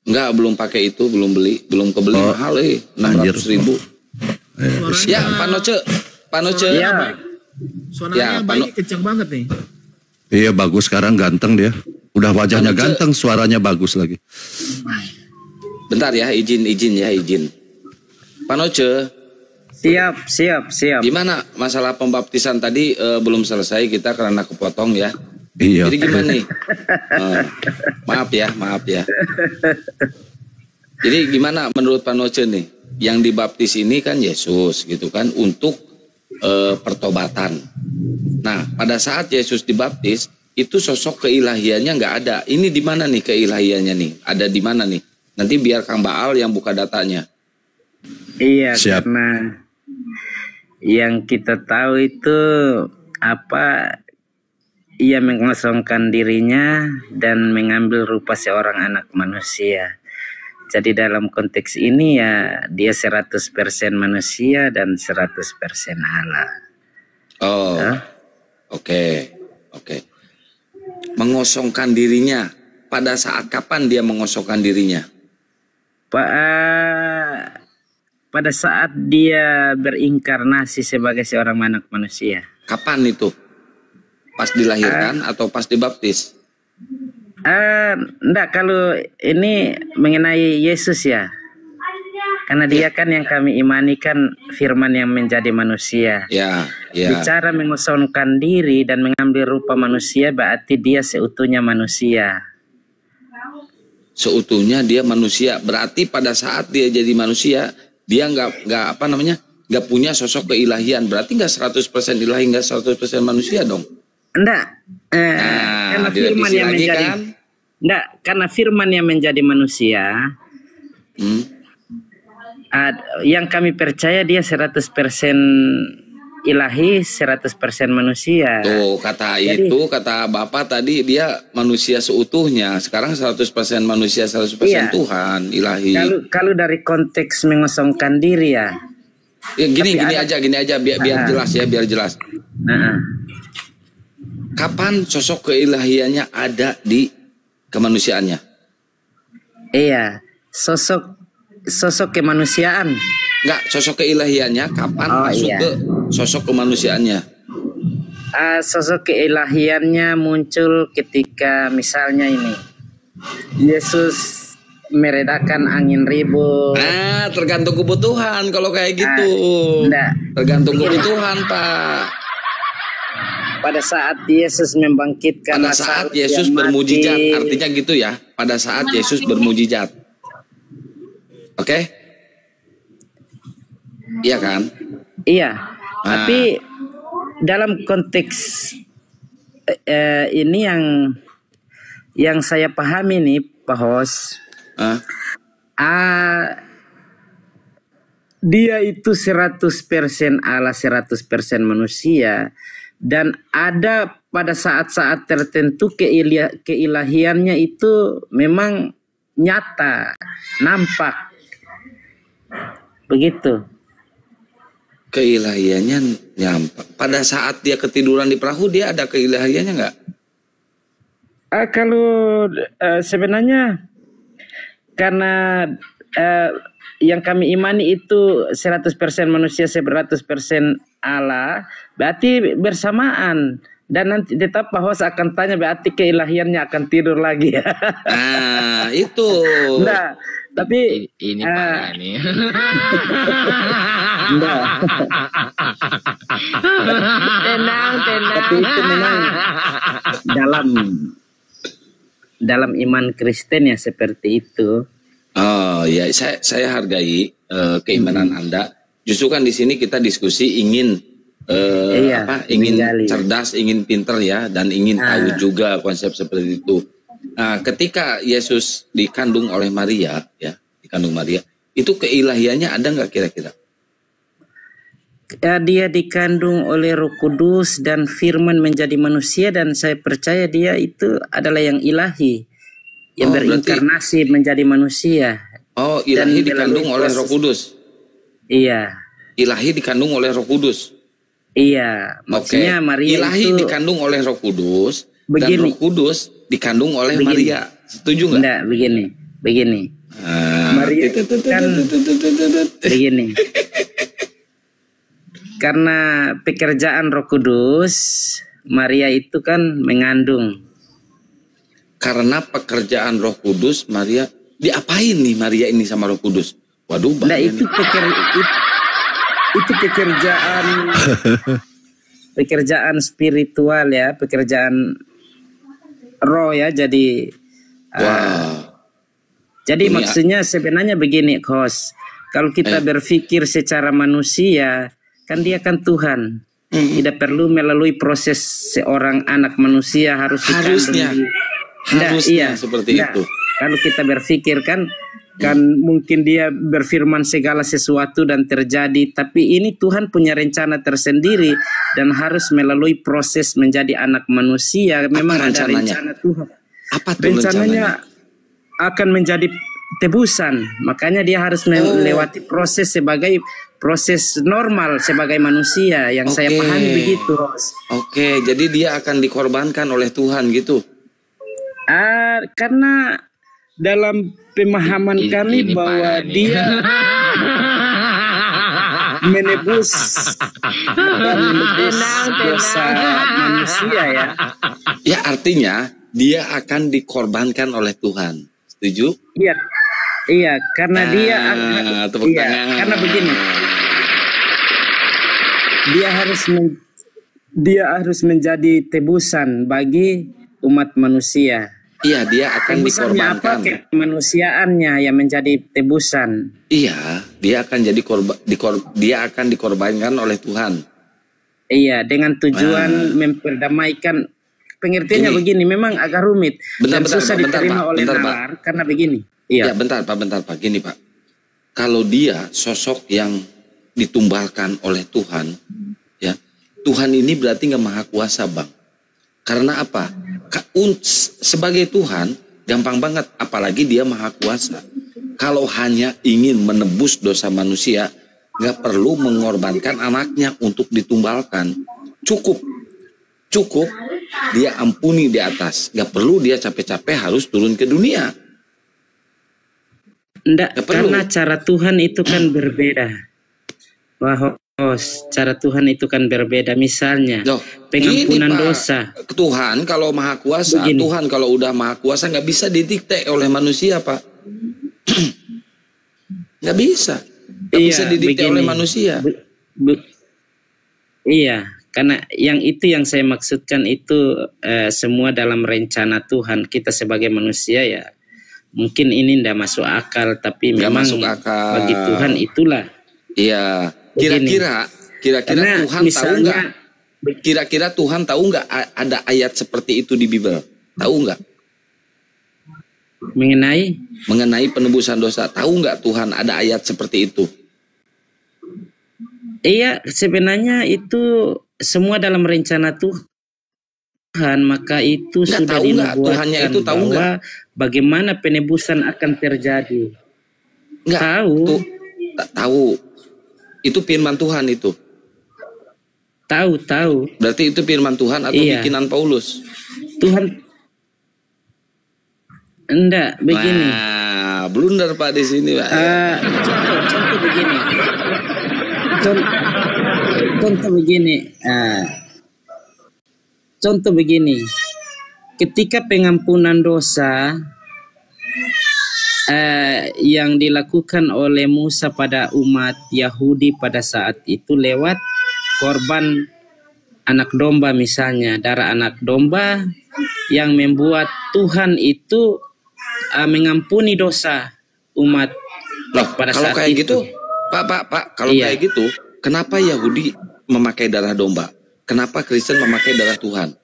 Enggak, belum pakai itu, belum kebeli mahal 600.000. Ya, Pak Noce. Ya. Suaranya baik, kencang banget nih. Iya bagus, sekarang ganteng dia. Udah wajahnya ganteng, suaranya bagus lagi. Bentar ya, izin. Pak Noce. Siap. Gimana masalah pembaptisan tadi belum selesai kita karena kepotong ya. Iya. Jadi gimana nih? Maaf ya. Jadi gimana menurut Pak Noce nih? Yang dibaptis ini kan Yesus gitu kan untuk pertobatan. Nah pada saat Yesus dibaptis itu sosok keilahiannya nggak ada. Ini di mana nih keilahiannya nih? Ada di mana nih? Nanti biar Kang Baal yang buka datanya. Iya, siap. Karena yang kita tahu itu ia mengosongkan dirinya dan mengambil rupa seorang anak manusia. Jadi dalam konteks ini ya dia 100% manusia dan 100% Allah. Oh, oke. Mengosongkan dirinya. Pada saat kapan dia mengosongkan dirinya? Pada saat dia berinkarnasi sebagai seorang anak manusia. Kapan itu? Pas dilahirkan atau pas dibaptis? Enggak, kalau ini mengenai Yesus ya. Karena dia kan yang kami imani kan firman yang menjadi manusia. Ya. Bicara mengosongkan diri dan mengambil rupa manusia berarti dia seutuhnya manusia. Seutuhnya dia manusia. Berarti pada saat dia jadi manusia, dia nggak punya sosok keilahian. Berarti nggak 100% ilahi, nggak 100% manusia dong. Enggak. Karena firman yang menjadi kan? Enggak, karena firman yang menjadi manusia. Yang kami percaya dia 100% ilahi, 100% manusia. Tuh, kata Bapak tadi dia manusia seutuhnya. Sekarang 100% manusia, 100% iya. Tuhan, ilahi. Kalau dari konteks mengosongkan diri ya. Gini aja biar jelas. Kapan sosok keilahiannya ada di kemanusiaannya? Iya, sosok kemanusiaan. Enggak, sosok keilahiannya kapan masuk ke sosok kemanusiaannya? Sosok keilahiannya muncul ketika misalnya ini Yesus meredakan angin ribut. Tergantung kebutuhan kalau kayak gitu. Tergantung kebutuhan, Pak. Pada saat Yesus membangkitkan, pada saat Yesus bermujizat, artinya gitu ya. Pada saat Yesus bermujizat. Oke? Iya kan? Iya. Tapi dalam konteks ini yang saya pahami nih, Pak Hos, dia itu 100% Allah, 100% manusia, dan ada pada saat-saat tertentu keilahiannya itu memang nyata, nampak, begitu. Keilahiannya nyampak. Pada saat dia ketiduran di perahu, dia ada keilahiannya nggak? Kalau sebenarnya karena yang kami imani itu 100% manusia, 100% Allah, berarti bersamaan. Dan nanti tetap Pak Hos akan tanya, berarti keilahiannya akan tidur lagi. Nah, itu. Nah, tapi ini Pak nih. Tenang. Tapi itu memang dalam iman Kristen ya seperti itu. Oh ya, saya hargai keimanan Anda. Justru kan di sini kita diskusi ingin ingin cerdas, ingin pinter ya, dan ingin tahu juga konsep seperti itu. Nah, ketika Yesus dikandung oleh Maria, ya, dikandung Maria, itu keilahiannya ada nggak kira-kira? Dia dikandung oleh Roh Kudus dan Firman menjadi manusia, dan saya percaya dia itu adalah yang ilahi, yang berinkarnasi menjadi manusia. Oh, ilahi dikandung oleh Roh Kudus. Iya. Ilahi dikandung oleh Roh Kudus. Iya, maksudnya Maria ilahi itu dikandung oleh Roh Kudus, begini, dan Roh Kudus dikandung oleh Maria. Setuju nggak? Enggak, begini. Maria kan begini. Karena pekerjaan Roh Kudus, Maria itu kan mengandung. Karena pekerjaan Roh Kudus, Maria diapain nih Maria ini sama Roh Kudus? Waduh, nah, itu pekerjaan spiritual ya, pekerjaan roh ya. Jadi jadi maksudnya sebenarnya begini, Kos. Kalau kita berpikir secara manusia, kan dia kan Tuhan. Tidak perlu melalui proses seorang anak manusia harusnya seperti itu. Kalau kita berpikir kan mungkin dia berfirman segala sesuatu dan terjadi, tapi ini Tuhan punya rencana tersendiri dan harus melalui proses menjadi anak manusia. Memang ada rencana Tuhan. Apa rencananya? Akan menjadi tebusan, makanya dia harus melewati proses sebagai proses normal sebagai manusia yang saya pahami begitu, Ros. Oke, jadi dia akan dikorbankan oleh Tuhan gitu. Karena dalam pemahaman kami bahwa dia menebus dosa manusia ya. Ya, artinya dia akan dikorbankan oleh Tuhan. Setuju? Iya, karena karena begini. Dia harus menjadi tebusan bagi umat manusia. Iya, dia akan dikorbankan. Apa kemanusiaannya yang menjadi tebusan? Iya, dia akan jadi dia akan dikorbankan oleh Tuhan. Iya, dengan tujuan memperdamaikan. Pengertiannya begini, memang agak rumit dan susah diterima oleh nalar karena begini. Iya, bentar Pak, gini Pak. Kalau dia sosok yang ditumbalkan oleh Tuhan, ya, Tuhan ini berarti nggak maha kuasa, Bang. Karena apa? Sebagai Tuhan, gampang banget, apalagi dia maha kuasa. Kalau hanya ingin menebus dosa manusia, nggak perlu mengorbankan anaknya untuk ditumbalkan. Cukup dia ampuni di atas. Nggak perlu dia capek-capek harus turun ke dunia. Enggak, karena cara Tuhan itu kan berbeda. Cara Tuhan itu kan berbeda. Misalnya pengampunan dosa. Tuhan kalau maha kuasa, Tuhan kalau udah maha kuasa nggak bisa didikte oleh manusia, Pak. Nggak bisa. Nggak bisa didikte oleh manusia. Iya, karena yang itu yang saya maksudkan itu semua dalam rencana Tuhan. Kita sebagai manusia ya mungkin ini tidak masuk akal, tapi memang masuk akal. Bagi Tuhan itulah. Iya, Kira-kira Tuhan misalnya, tahu nggak? Kira-kira Tuhan tahu nggak ada ayat seperti itu di Bible? Tahu nggak? Mengenai penebusan dosa. Tahu nggak Tuhan ada ayat seperti itu? Iya, sebenarnya itu semua dalam rencana Tuhan, maka itu nggak sudah tahu nggak? dinubuatkan Tuhannya itu tahu bahwa nggak? bagaimana penebusan akan terjadi. Nggak Tahu. Tahu. Itu firman Tuhan itu. Tahu. Berarti itu firman Tuhan atau bikinan Paulus? Tuhan enggak begini. Nah, blunder Pak di sini, Pak. Contoh begini. Contoh begini. Contoh begini. Ketika pengampunan dosa yang dilakukan oleh Musa pada umat Yahudi pada saat itu lewat korban anak domba misalnya, darah anak domba yang membuat Tuhan itu mengampuni dosa umat. Loh, pada kalau saat kayak itu. gitu, Pak, kalau kayak gitu, kenapa Yahudi memakai darah domba? Kenapa Kristen memakai darah Tuhan?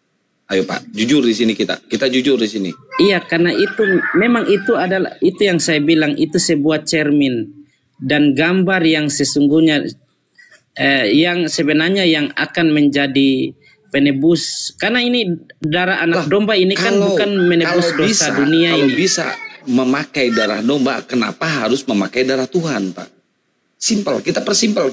Ayo Pak, jujur di sini kita jujur di sini. Iya, karena itu memang itu adalah itu yang saya bilang itu sebuah cermin dan gambar yang sesungguhnya yang sebenarnya yang akan menjadi penebus, karena ini darah anak domba ini kan bukan menebus dosa dunia kalau ini. Kalau bisa memakai darah domba, kenapa harus memakai darah Tuhan, Pak? Simpel, kita persimpel.